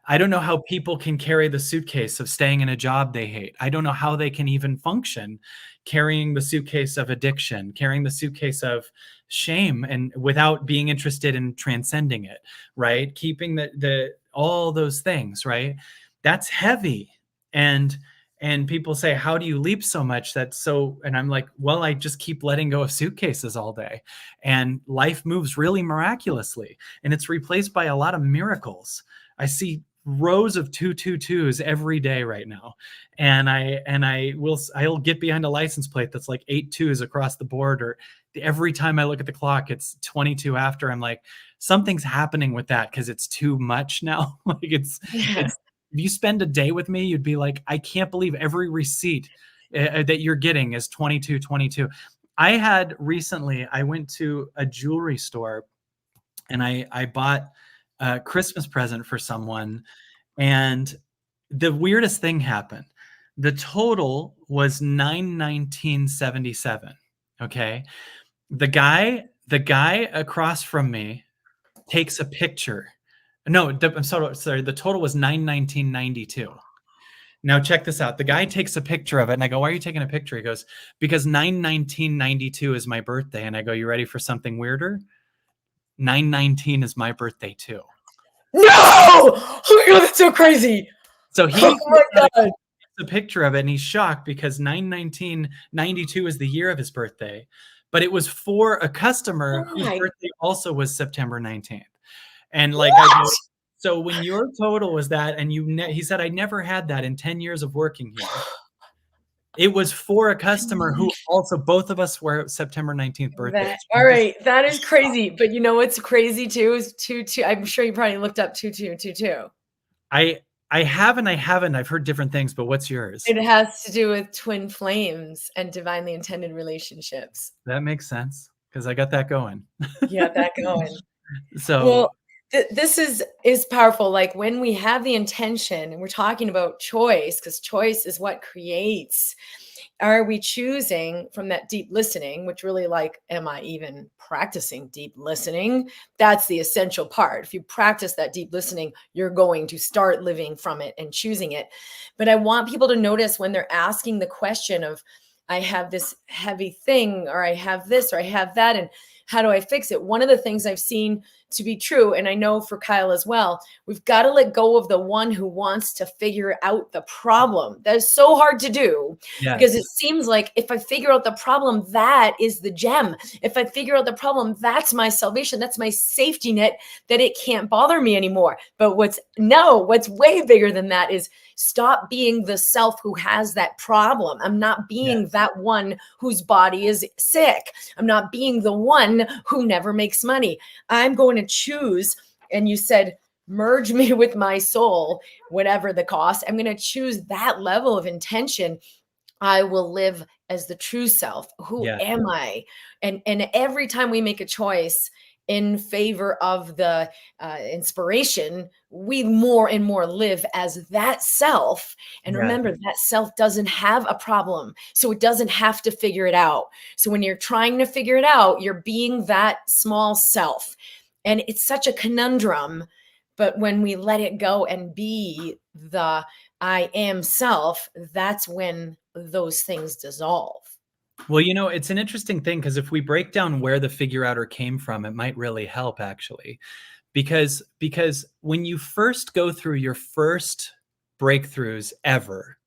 S2: I don't know how people can carry the suitcase of staying in a job they hate. I don't know how they can even function carrying the suitcase of addiction, carrying the suitcase of shame, and without being interested in transcending it, right? Keeping the all those things, right? That's heavy. And people say, how do you leap so much? And I'm like, well, I just keep letting go of suitcases all day, and life moves really miraculously, and it's replaced by a lot of miracles. I see rows of 222s every day right now. And I'll get behind a license plate that's like 8 twos across the board, or every time I look at the clock, it's 22 after. I'm like, something's happening with that because it's too much now. Like
S1: Yeah.
S2: it's, if you spend a day with me, you'd be like, I can't believe every receipt that you're getting is 22, 22. I had recently, I went to a jewelry store and I bought a Christmas present for someone, and the weirdest thing happened. The total was $919.77. Okay. The guy across from me takes a picture. No, I'm sorry. The total was $919.92. Now check this out. The guy takes a picture of it, and I go, "Why are you taking a picture?" He goes, "Because 9/19/92 is my birthday." And I go, "You ready for something weirder? 9/19 is my birthday too."
S1: No! Oh my God, that's so crazy.
S2: So
S1: Oh my God.
S2: the picture of it, and he's shocked because 9/19/92 is the year of his birthday, but it was for a customer
S1: Oh
S2: whose
S1: my,
S2: birthday also was September 19th. And like I
S1: what?
S2: go, so when your total was that, and he said, I never had that in 10 years of working here. It was for a customer who also, both of us were September 19th birthdays.
S1: All right, that is crazy. But you know what's crazy too is 22. I'm sure you probably looked up 2222.
S2: I I haven't. I've heard different things, but what's yours?
S1: It has to do with twin flames and divinely intended relationships.
S2: That makes sense because I got that going.
S1: Yeah, that going.
S2: So
S1: Well, this is powerful. Like when we have the intention, and we're talking about choice, because choice is what creates. Are we choosing from that deep listening, which really, like, am I even practicing deep listening? That's the essential part. If you practice that deep listening, you're going to start living from it and choosing it. But I want people to notice when they're asking the question of, I have this heavy thing, or I have this, or I have that, and how do I fix it? One of the things I've seen to be true, and I know for Kyle as well, we've got to let go of the one who wants to figure out the problem. That is so hard to do because it
S2: yes,
S1: seems like if I figure out the problem, that is the gem. If I figure out the problem, that's my salvation. That's my safety net, that it can't bother me anymore. But what's way bigger than that is stop being the self who has that problem. I'm not being
S2: yes,
S1: that one whose body is sick. I'm not being the one who never makes money. I'm going to choose. And you said, merge me with my soul, whatever the cost. I'm going to choose that level of intention. I will live as the true self. Who
S2: yes,
S1: am I? And every time we make a choice in favor of the inspiration, we more and more live as that self. And
S2: yes.
S1: remember, that self doesn't have a problem, so it doesn't have to figure it out. So when you're trying to figure it out, you're being that small self, and it's such a conundrum. But when we let it go and be the I am self, that's when those things dissolve.
S2: Well, it's an interesting thing because if we break down where the figure outer came from, it might really help actually. Because when you first go through your first breakthroughs ever,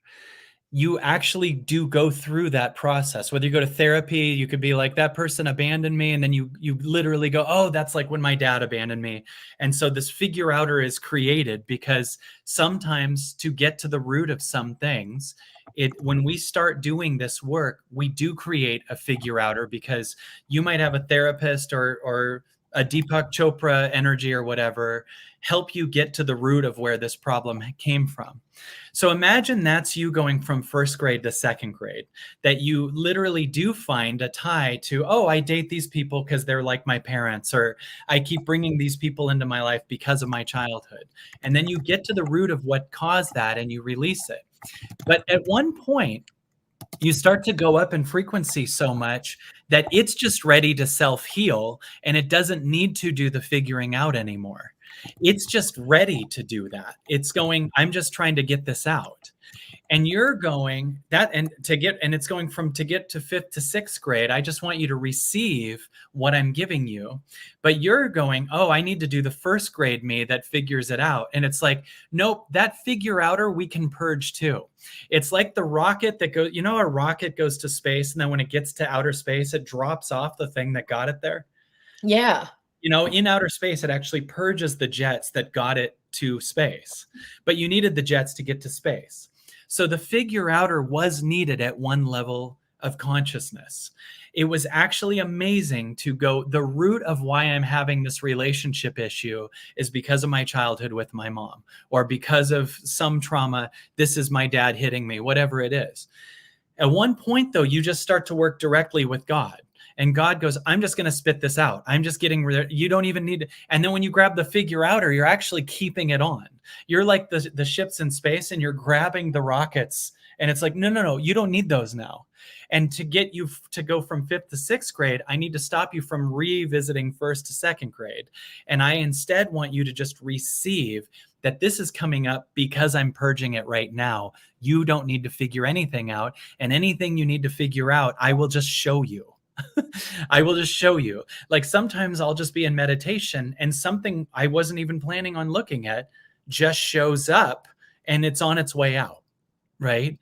S2: you actually do go through that process. Whether you go to therapy, you could be like, that person abandoned me, and then you literally go, oh, that's like when my dad abandoned me. And so this figure outer is created because sometimes to get to the root of some things, when we start doing this work, we do create a figure outer because you might have a therapist or a Deepak Chopra energy or whatever help you get to the root of where this problem came from. So imagine that's you going from first grade to second grade, that you literally do find a tie to, oh, I date these people because they're like my parents, or I keep bringing these people into my life because of my childhood. And then you get to the root of what caused that and you release it. But at one point, you start to go up in frequency so much that it's just ready to self-heal and it doesn't need to do the figuring out anymore. It's just ready to do that. It's going, I'm just trying to get this out. And you're going that, and it's going from to get to fifth to sixth grade. I just want you to receive what I'm giving you. But you're going, oh, I need to do the first grade me that figures it out. And it's like, nope, that figure outer we can purge too. It's like the rocket that goes, a rocket goes to space, and then when it gets to outer space, it drops off the thing that got it there.
S1: Yeah.
S2: In outer space, it actually purges the jets that got it to space, but you needed the jets to get to space. So the figure outer was needed at one level of consciousness. It was actually amazing to go, the root of why I'm having this relationship issue is because of my childhood with my mom, or because of some trauma. This is my dad hitting me, whatever it is. At one point, though, you just start to work directly with God. And God goes, I'm just going to spit this out. I'm just getting rid of, you don't even need to. And then when you grab the figure outer, you're actually keeping it on. You're like the ships in space, and you're grabbing the rockets. And it's like, no, you don't need those now. And to get you to go from 5th to 6th grade, I need to stop you from revisiting 1st to 2nd grade. And I instead want you to just receive that this is coming up because I'm purging it right now. You don't need to figure anything out. And anything you need to figure out, I will just show you. I will just show you. Like sometimes I'll just be in meditation and something I wasn't even planning on looking at just shows up and it's on its way out, right?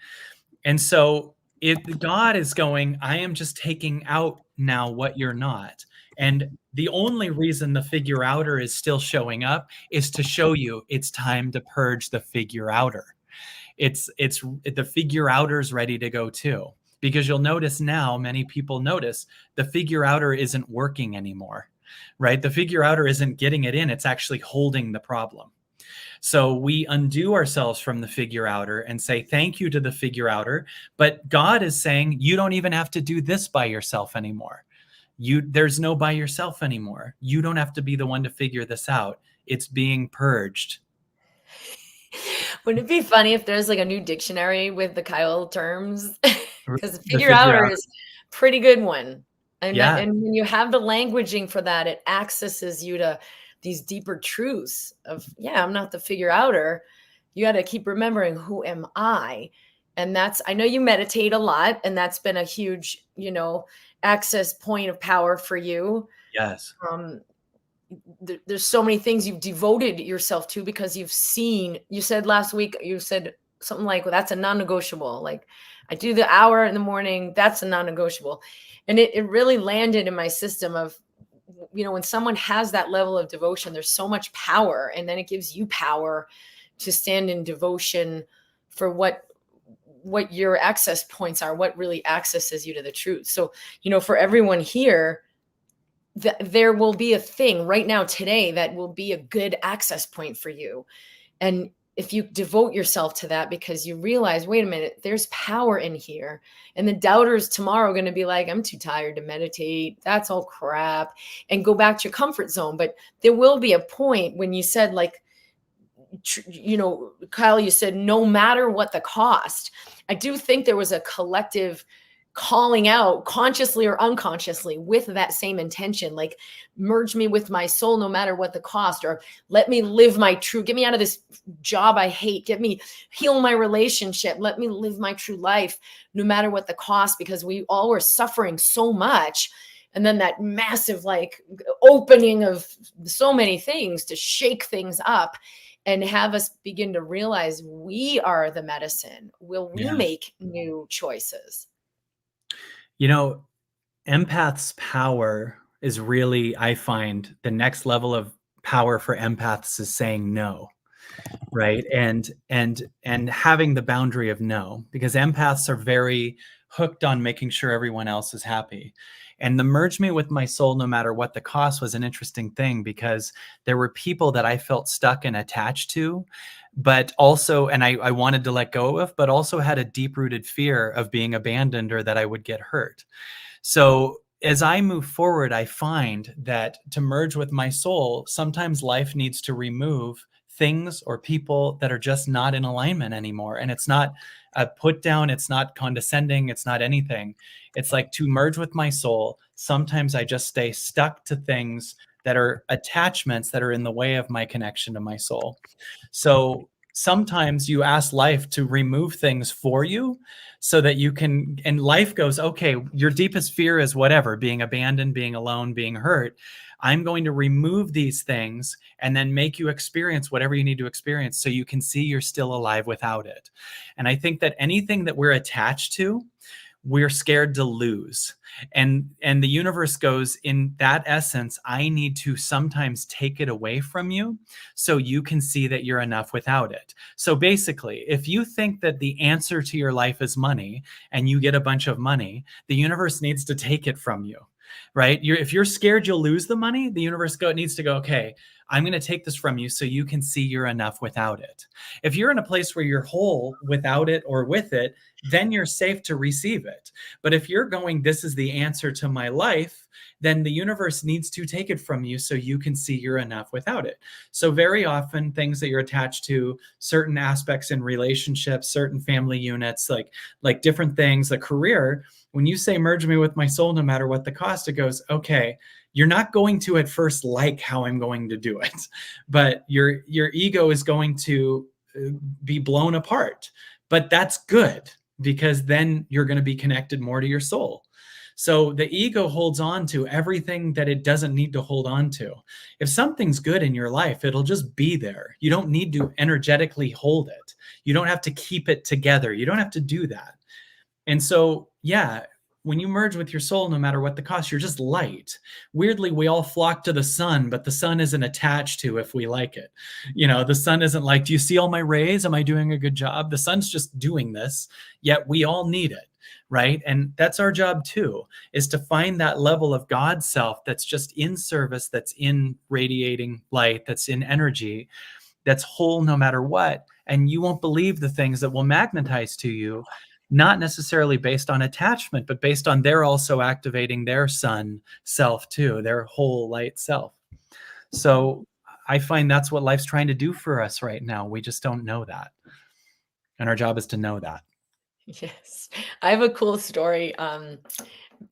S2: And so if God is going, I am just taking out now what you're not. And the only reason the figure outer is still showing up is to show you it's time to purge the figure outer. It's the figure outer's ready to go too. Because you'll notice now, many people notice the figure outer isn't working anymore, right? The figure outer isn't getting it in. It's actually holding the problem. So we undo ourselves from the figure outer and say, thank you to the figure outer. But God is saying, you don't even have to do this by yourself anymore. There's no by yourself anymore. You don't have to be the one to figure this out. It's being purged.
S1: Wouldn't it be funny if there's like a new dictionary with the Kyle terms? Because the
S2: The
S1: figure
S2: figure
S1: outer
S2: outer.
S1: is a pretty good one. And
S2: Yeah.
S1: and when you have the languaging for that, it accesses you to these deeper truths of, yeah, I'm not the figure outer. You got to keep remembering, who am I? And that's, I know you meditate a lot, and that's been a huge, access point of power for you.
S2: Yes.
S1: Um, there's so many things you've devoted yourself to because you've seen, you said last week, you said something like, well, that's a non-negotiable. Like, I do the hour in the morning, that's a non-negotiable. And it really landed in my system of, when someone has that level of devotion, there's so much power, and then it gives you power to stand in devotion for what your access points are, what really accesses you to the truth. So, for everyone here, there will be a thing right now today that will be a good access point for you. And if you devote yourself to that, because you realize, wait a minute, there's power in here. And the doubters tomorrow are going to be like, I'm too tired to meditate. That's all crap. And go back to your comfort zone. But there will be a point when you said, like, Kyle, you said, no matter what the cost. I do think there was a collective calling out, consciously or unconsciously, with that same intention, like, merge me with my soul no matter what the cost, or let me live my true, get me out of this job I hate, get me, heal my relationship, let me live my true life no matter what the cost, because we all were suffering so much. And then that massive, like, opening of so many things to shake things up and have us begin to realize we are the medicine. Will we make new choices?
S2: Empaths power is really, I find, the next level of power for empaths is saying no, right? And having the boundary of no, because empaths are very hooked on making sure everyone else is happy. And the merge me with my soul no matter what the cost was an interesting thing, because there were people that I felt stuck and attached to, but also, and I wanted to let go of, but also had a deep-rooted fear of being abandoned or that I would get hurt. So as I move forward, I find that to merge with my soul, sometimes life needs to remove things or people that are just not in alignment anymore. And it's not a put down, it's not condescending, it's not anything. It's like, to merge with my soul, sometimes I just stay stuck to things that are attachments that are in the way of my connection to my soul. So sometimes you ask life to remove things for you so that you can, and life goes, okay, your deepest fear is whatever, being abandoned, being alone, being hurt. I'm going to remove these things and then make you experience whatever you need to experience so you can see you're still alive without it. And I think that anything that we're attached to, we're scared to lose. And the universe goes, in that essence, I need to sometimes take it away from you so you can see that you're enough without it. So basically, if you think that the answer to your life is money and you get a bunch of money, the universe needs to take it from you, right? If you're scared you'll lose the money, the universe needs to go, okay, I'm going to take this from you so you can see you're enough without it. If you're in a place where you're whole without it or with it, then you're safe to receive it. But if you're going, this is the answer to my life, then the universe needs to take it from you so you can see you're enough without it. So very often things that you're attached to, certain aspects in relationships, certain family units, like different things, a career, when you say merge me with my soul, no matter what the cost, it goes, okay, you're not going to at first like how I'm going to do it, but your ego is going to be blown apart. But that's good, because then you're going to be connected more to your soul. So the ego holds on to everything that it doesn't need to hold on to. If something's good in your life, it'll just be there. You don't need to energetically hold it. You don't have to keep it together. You don't have to do that. And so, yeah, when you merge with your soul, no matter what the cost, you're just light. Weirdly, we all flock to the sun, but the sun isn't attached to if we like it. The sun isn't like, do you see all my rays? Am I doing a good job? The sun's just doing this, yet we all need it, right? And that's our job too, is to find that level of God's self that's just in service, that's in radiating light, that's in energy, that's whole no matter what. And you won't believe the things that will magnetize to you, not necessarily based on attachment, but based on they're also activating their sun self too, their whole light self. So I find that's what life's trying to do for us right now. We just don't know that. And our job is to know that.
S1: Yes. I have a cool story.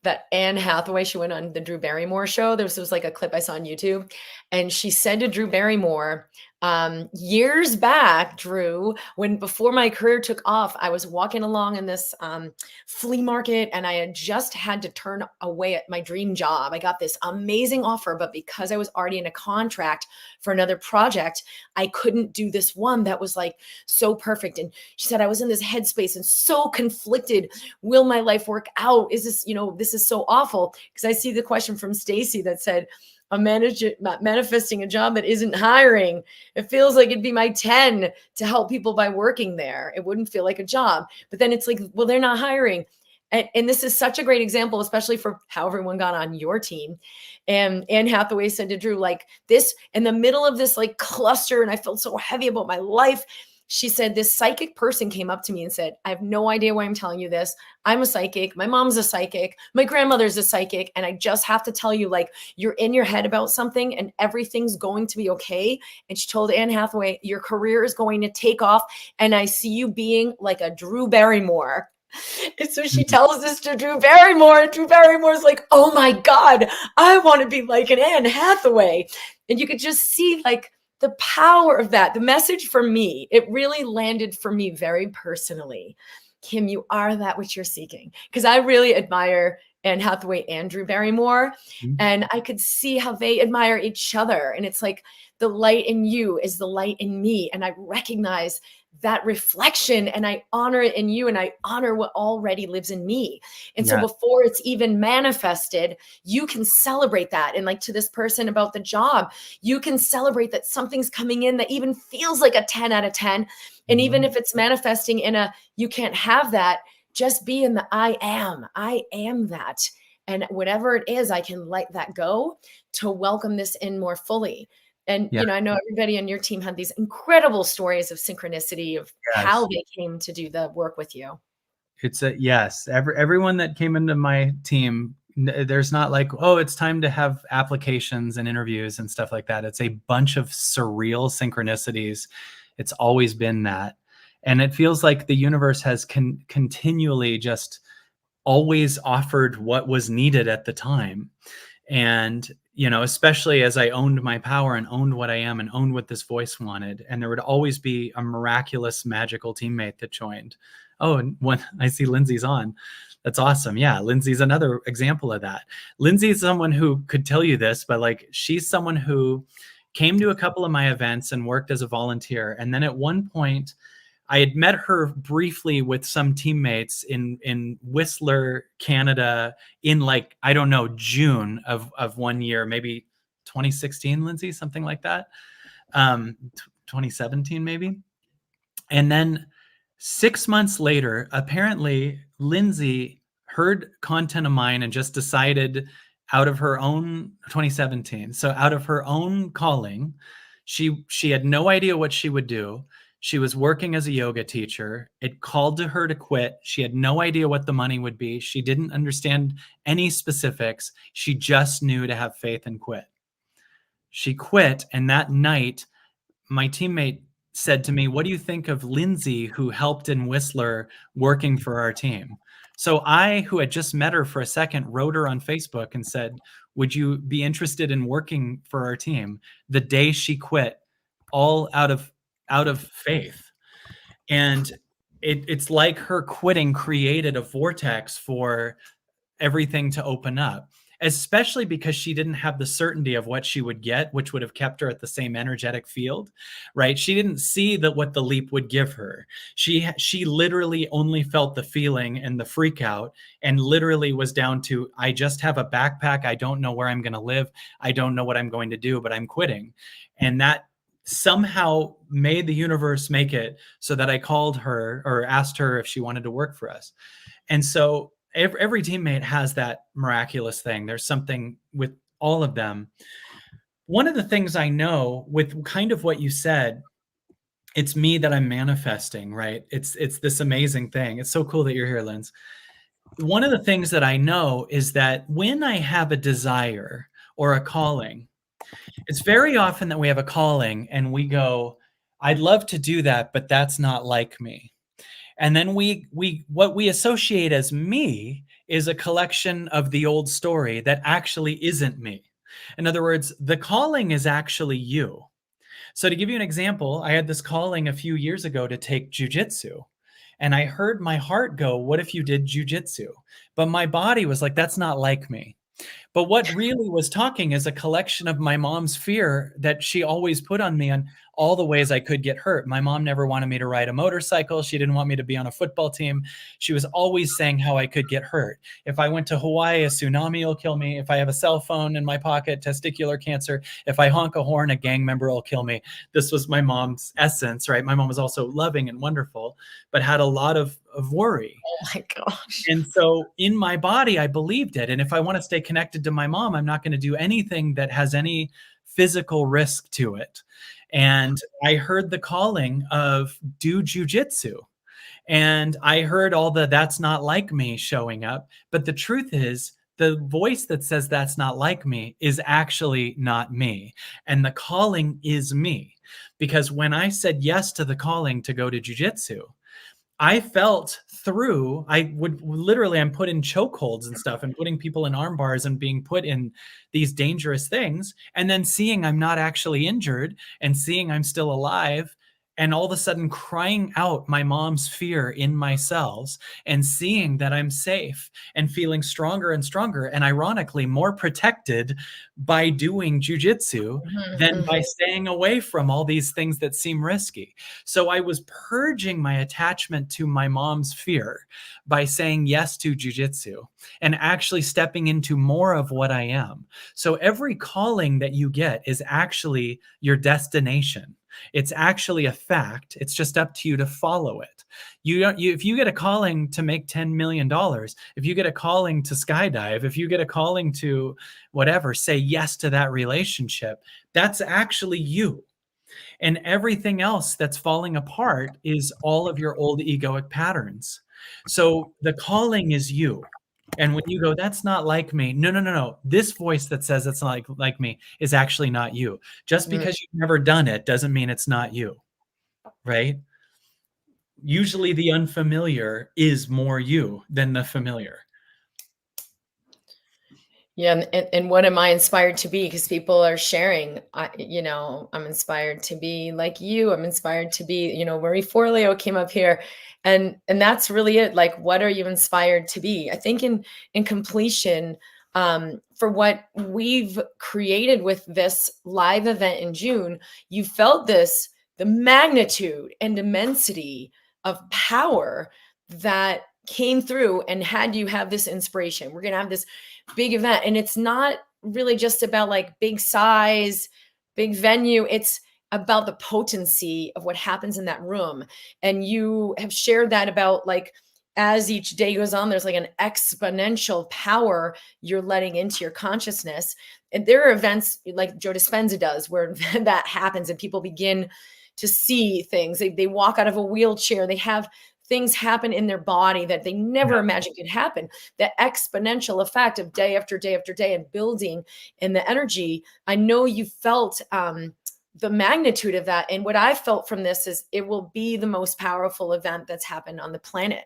S1: That Anne Hathaway, she went on the Drew Barrymore show. There was like a clip I saw on YouTube, and she said to Drew Barrymore, years back, Drew, before my career took off, I was walking along in this flea market, and I had just had to turn away at my dream job. I got this amazing offer, but because I was already in a contract for another project, I couldn't do this one that was like so perfect. And she said, I was in this headspace and so conflicted. Will my life work out? Is this, this is so awful. Because I see the question from Stacy that said, I'm manifesting a job that isn't hiring. It feels like it'd be my 10 to help people by working there. It wouldn't feel like a job. But then it's like, well, they're not hiring. And this is such a great example, especially for how everyone got on your team. And Anne Hathaway said to Drew, like this, in the middle of this like cluster, and I felt so heavy about my life. She said, this psychic person came up to me and said, I have no idea why I'm telling you this. I'm a psychic. My mom's a psychic. My grandmother's a psychic. And I just have to tell you, like, you're in your head about something and everything's going to be okay. And she told Anne Hathaway, your career is going to take off. And I see you being like a Drew Barrymore. And so she tells this to Drew Barrymore, and Drew Barrymore's like, oh my God, I want to be like an Anne Hathaway. And you could just see like the power of that. The message for me, it really landed for me very personally. Kim, you are that which you're seeking. Because I really admire Anne Hathaway and Drew Barrymore. Mm-hmm. And I could see how they admire each other. And it's like the light in you is the light in me. And I recognize that reflection, and I honor it in you, and I honor what already lives in me. And so before it's even manifested, you can celebrate that. And like to this person about the job, you can celebrate that something's coming in that even feels like a 10 out of 10. And even if it's manifesting in you can't have that, just be in the I am that. And whatever it is, I can let that go to welcome this in more fully. And, I know everybody on your team had these incredible stories of synchronicity of how they came to do the work with you.
S2: It's yes. Everyone that came into my team, there's not like, oh, it's time to have applications and interviews and stuff like that. It's a bunch of surreal synchronicities. It's always been that. And it feels like the universe has continually just always offered what was needed at the time. And, especially as I owned my power and owned what I am and owned what this voice wanted. And there would always be a miraculous, magical teammate that joined. Oh, and when I see Lindsay's on, that's awesome. Yeah, Lindsay's another example of that. Lindsay's someone who could tell you this, but like she's someone who came to a couple of my events and worked as a volunteer. And then at one point, I had met her briefly with some teammates in Whistler, Canada, in like, I don't know, June of one year, maybe 2016, Lindsay, something like that. 2017 maybe. And then 6 months later, apparently Lindsay heard content of mine and just decided, out of her own 2017, so out of her own calling, she had no idea what she would do. She was working as a yoga teacher. It called to her to quit. She had no idea what the money would be. She didn't understand any specifics. She just knew to have faith and quit. She quit, and that night my teammate said to me, "What do you think of Lindsay, who helped in Whistler working for our team?" So I, who had just met her for a second, wrote her on Facebook and said, "Would you be interested in working for our team?" The day she quit, all out of faith. And it's like her quitting created a vortex for everything to open up, especially because she didn't have the certainty of what she would get, which would have kept her at the same energetic field, right? She didn't see that what the leap would give her. She literally only felt the feeling and the freak out, and literally was down to, I just have a backpack. I don't know where I'm going to live. I don't know what I'm going to do, but I'm quitting. And that somehow made the universe make it so that I called her or asked her if she wanted to work for us. And so every teammate has that miraculous thing. There's something with all of them. One of the things I know with kind of what you said, it's me that I'm manifesting, right? It's this amazing thing. It's so cool that you're here, Linz. One of the things that I know is that when I have a desire or a calling, it's very often that we have a calling and we go, I'd love to do that, but that's not like me. And then we what we associate as me is a collection of the old story that actually isn't me. In other words, the calling is actually you. So to give you an example, I had this calling a few years ago to take jujitsu. And I heard my heart go, what if you did jujitsu? But my body was like, that's not like me. But what really was talking is a collection of my mom's fear that she always put on me on all the ways I could get hurt. My mom never wanted me to ride a motorcycle. She didn't want me to be on a football team. She was always saying how I could get hurt. If I went to Hawaii, a tsunami will kill me. If I have a cell phone in my pocket, testicular cancer. If I honk a horn, a gang member will kill me. This was my mom's essence, right? My mom was also loving and wonderful, but had a lot of worry.
S1: Oh my gosh.
S2: And so in my body, I believed it. And if I want to stay connected to my mom, I'm not going to do anything that has any physical risk to it. And I heard the calling of do jujitsu. And I heard all the that's not like me showing up. But the truth is, the voice that says that's not like me is actually not me. And the calling is me. Because when I said yes to the calling to go to jujitsu, I felt through, I would literally, I'm put in chokeholds and stuff and putting people in arm bars and being put in these dangerous things. And then seeing I'm not actually injured and seeing I'm still alive. And all of a sudden crying out my mom's fear in my cells and seeing that I'm safe and feeling stronger and stronger. And ironically, more protected by doing jujitsu than by staying away from all these things that seem risky. So I was purging my attachment to my mom's fear by saying yes to jujitsu and actually stepping into more of what I am. So every calling that you get is actually your destination. It's actually a fact. It's just up to you to follow it. If you get a calling to make $10 million, if you get a calling to skydive, if you get a calling to whatever, say yes to that relationship, that's actually you. And everything else that's falling apart is all of your old egoic patterns. So the calling is you. And when you go, that's not like me. No. This voice that says it's not like me is actually not you. Just because you've never done it doesn't mean it's not you, right? Usually the unfamiliar is more you than the familiar.
S1: Yeah, and what am I inspired to be? Because people are sharing, I'm inspired to be like you. I'm inspired to be, Marie Forleo came up here, and that's really it. Like, what are you inspired to be? I think in completion, for what we've created with this live event in June, you felt this the magnitude and immensity of power that came through and had you have this inspiration. We're going to have this big event. And it's not really just about like big size, big venue. It's about the potency of what happens in that room. And you have shared that about like, as each day goes on, there's like an exponential power you're letting into your consciousness. And there are events like Joe Dispenza does where that happens and people begin to see things. They walk out of a wheelchair. They have things happen in their body that they never imagined could happen. The exponential effect of day after day after day and building in the energy. I know you felt the magnitude of that. And what I felt from this is it will be the most powerful event that's happened on the planet.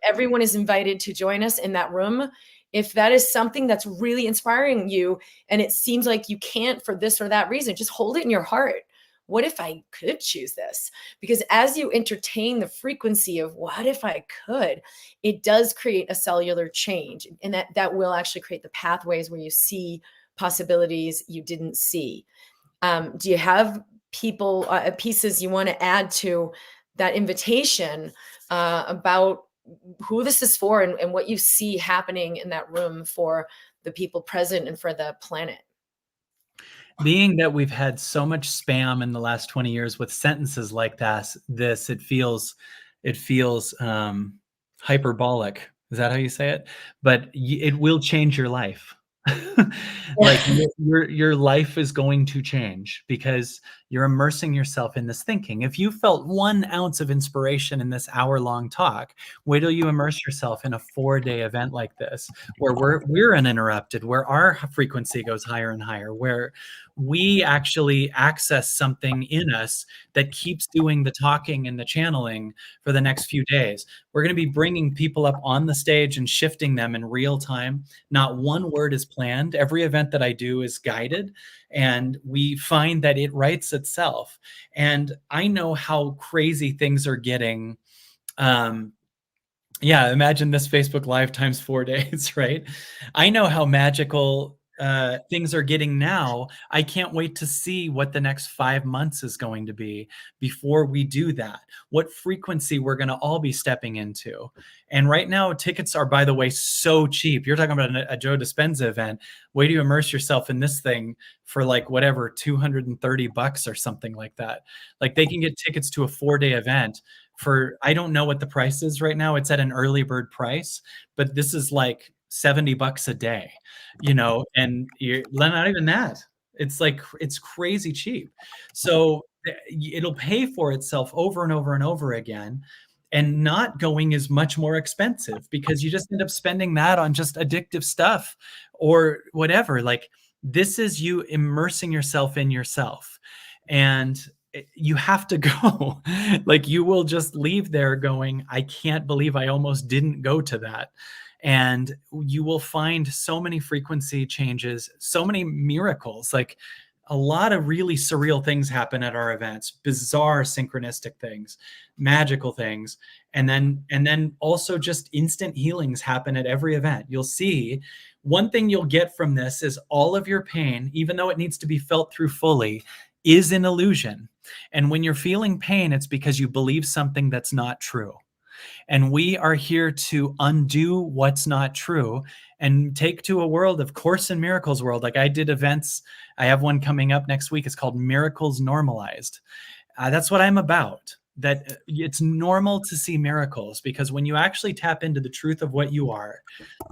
S1: Everyone is invited to join us in that room. If that is something that's really inspiring you and it seems like you can't for this or that reason, just hold it in your heart. What if I could choose this? Because as you entertain the frequency of what if I could, it does create a cellular change. And that will actually create the pathways where you see possibilities you didn't see. Do you have pieces you want to add to that invitation about who this is for and what you see happening in that room for the people present and for the planet?
S2: Being that we've had so much spam in the last 20 years with sentences like this, it feels hyperbolic. Is that how you say it? But it will change your life. Like your life is going to change because you're immersing yourself in this thinking. If you felt 1 ounce of inspiration in this hour-long talk, wait till you immerse yourself in a 4-day event like this, where we're uninterrupted, where our frequency goes higher and higher, where we actually access something in us that keeps doing the talking and the channeling for the next few days. We're going to be bringing people up on the stage and shifting them in real time. Not one word is planned. Every event that I do is guided, and we find that it writes itself. And I know how crazy things are getting. Yeah, imagine this Facebook Live times 4 days, right? I know how magical things are getting now. I can't wait to see what the next 5 months is going to be before we do that, what frequency we're going to all be stepping into. And right now, tickets are, by the way, so cheap. You're talking about a Joe Dispenza event. Way to immerse yourself in this thing for like whatever, $230 or something like that. Like they can get tickets to a 4-day event for, I don't know what the price is right now. It's at an early bird price, but this is like $70 a day, and you're not even that. It's like, it's crazy cheap. So it'll pay for itself over and over and over again. And not going is much more expensive because you just end up spending that on just addictive stuff or whatever. Like this is you immersing yourself in yourself. And you have to go. Like you will just leave there going, I can't believe I almost didn't go to that. And you will find so many frequency changes, so many miracles. Like a lot of really surreal things happen at our events, bizarre synchronistic things, magical things. And then also just instant healings happen at every event. You'll see one thing you'll get from this is all of your pain, even though it needs to be felt through fully, is an illusion. And when you're feeling pain, it's because you believe something that's not true. And we are here to undo what's not true and take to a world of Course in Miracles world. Like I did events. I have one coming up next week. It's called Miracles Normalized. That's what I'm about. That it's normal to see miracles, because when you actually tap into the truth of what you are,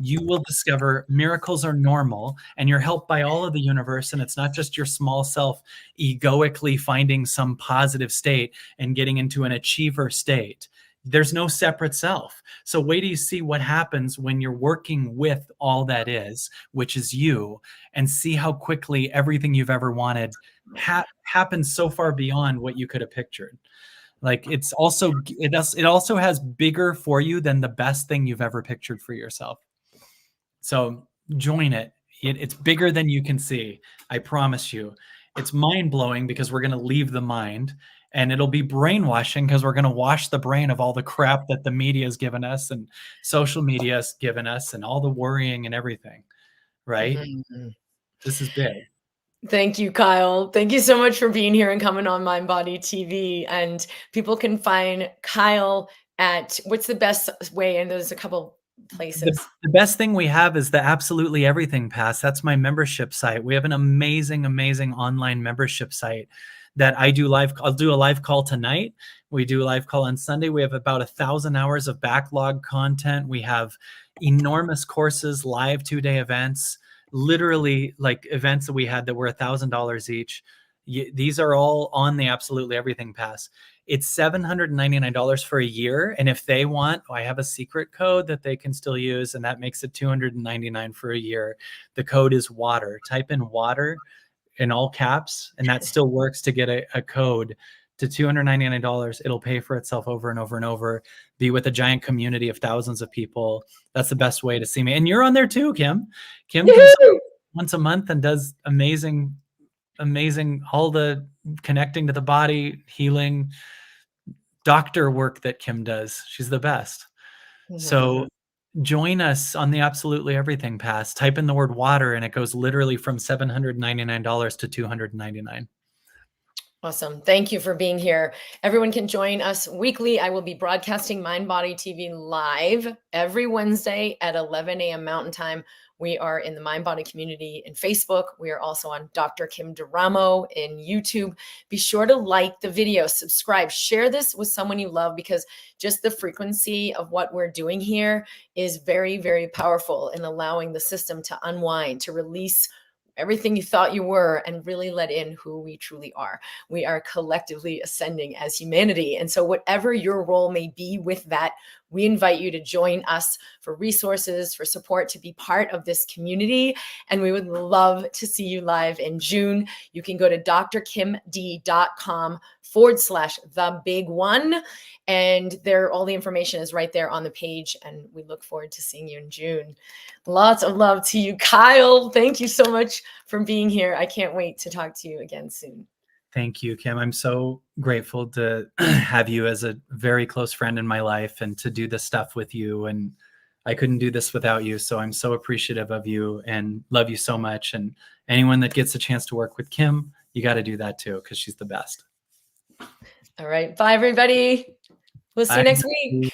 S2: you will discover miracles are normal and you're helped by all of the universe. And it's not just your small self egoically finding some positive state and getting into an achiever state. There's no separate self. So wait till you see what happens when you're working with all that is, which is you, and see how quickly everything you've ever wanted happens so far beyond what you could have pictured. Like it also has bigger for you than the best thing you've ever pictured for yourself. So join it. It's bigger than you can see. I promise you. It's mind-blowing because we're going to leave the mind, and it'll be brainwashing because we're going to wash the brain of all the crap that the media has given us and social media has given us and all the worrying and everything. Right?
S1: Mhm.
S2: This is big.
S1: Thank you, Kyle. Thank you so much for being here and coming on MindBody TV. And people can find Kyle at what's the best way? And there's a couple
S2: The,
S1: places.
S2: the best thing we have is the Absolutely Everything Pass. That's my membership site. We have an amazing, amazing online membership site that I do live. I'll do a live call tonight. We do a live call on Sunday. We have about 1,000 hours of backlog content. We have enormous courses, live 2-day events, literally like events that we had that were $1,000 each. These are all on the Absolutely Everything Pass. It's $799 for a year. And if they want, I have a secret code that they can still use, and that makes it $299 for a year. The code is WATER. Type in WATER in all caps, and that still works to get a code to $299. It'll pay for itself over and over and over. Be with a giant community of thousands of people. That's the best way to see me. And you're on there too, Kim. Kim comes once a month and does amazing, all the connecting to the body, healing, doctor work that Kim does. She's the best. So join us on the Absolutely Everything Pass. Type in the word WATER and it goes literally from $799 to $299.
S1: Awesome. Thank you for being here. Everyone can join us weekly. I will be broadcasting MindBody TV live every Wednesday at 11 a.m. Mountain Time. We are in the MindBody community in Facebook. We are also on Dr. Kim Duramo in YouTube. Be sure to like the video, subscribe, share this with someone you love, because just the frequency of what we're doing here is very, very powerful in allowing the system to unwind, to release everything you thought you were, and really let in who we truly are. We are collectively ascending as humanity. And so whatever your role may be with that, we invite you to join us for resources, for support, to be part of this community. And we would love to see you live in June. You can go to drkimd.com/the-big-one. And there, all the information is right there on the page. And we look forward to seeing you in June. Lots of love to you, Kyle. Thank you so much for being here. I can't wait to talk to you again soon.
S2: Thank you, Kim. I'm so grateful to have you as a very close friend in my life and to do this stuff with you. And I couldn't do this without you. So I'm so appreciative of you and love you so much. And anyone that gets a chance to work with Kim, you got to do that too, because she's the best.
S1: All right. Bye, everybody. We'll see you next week.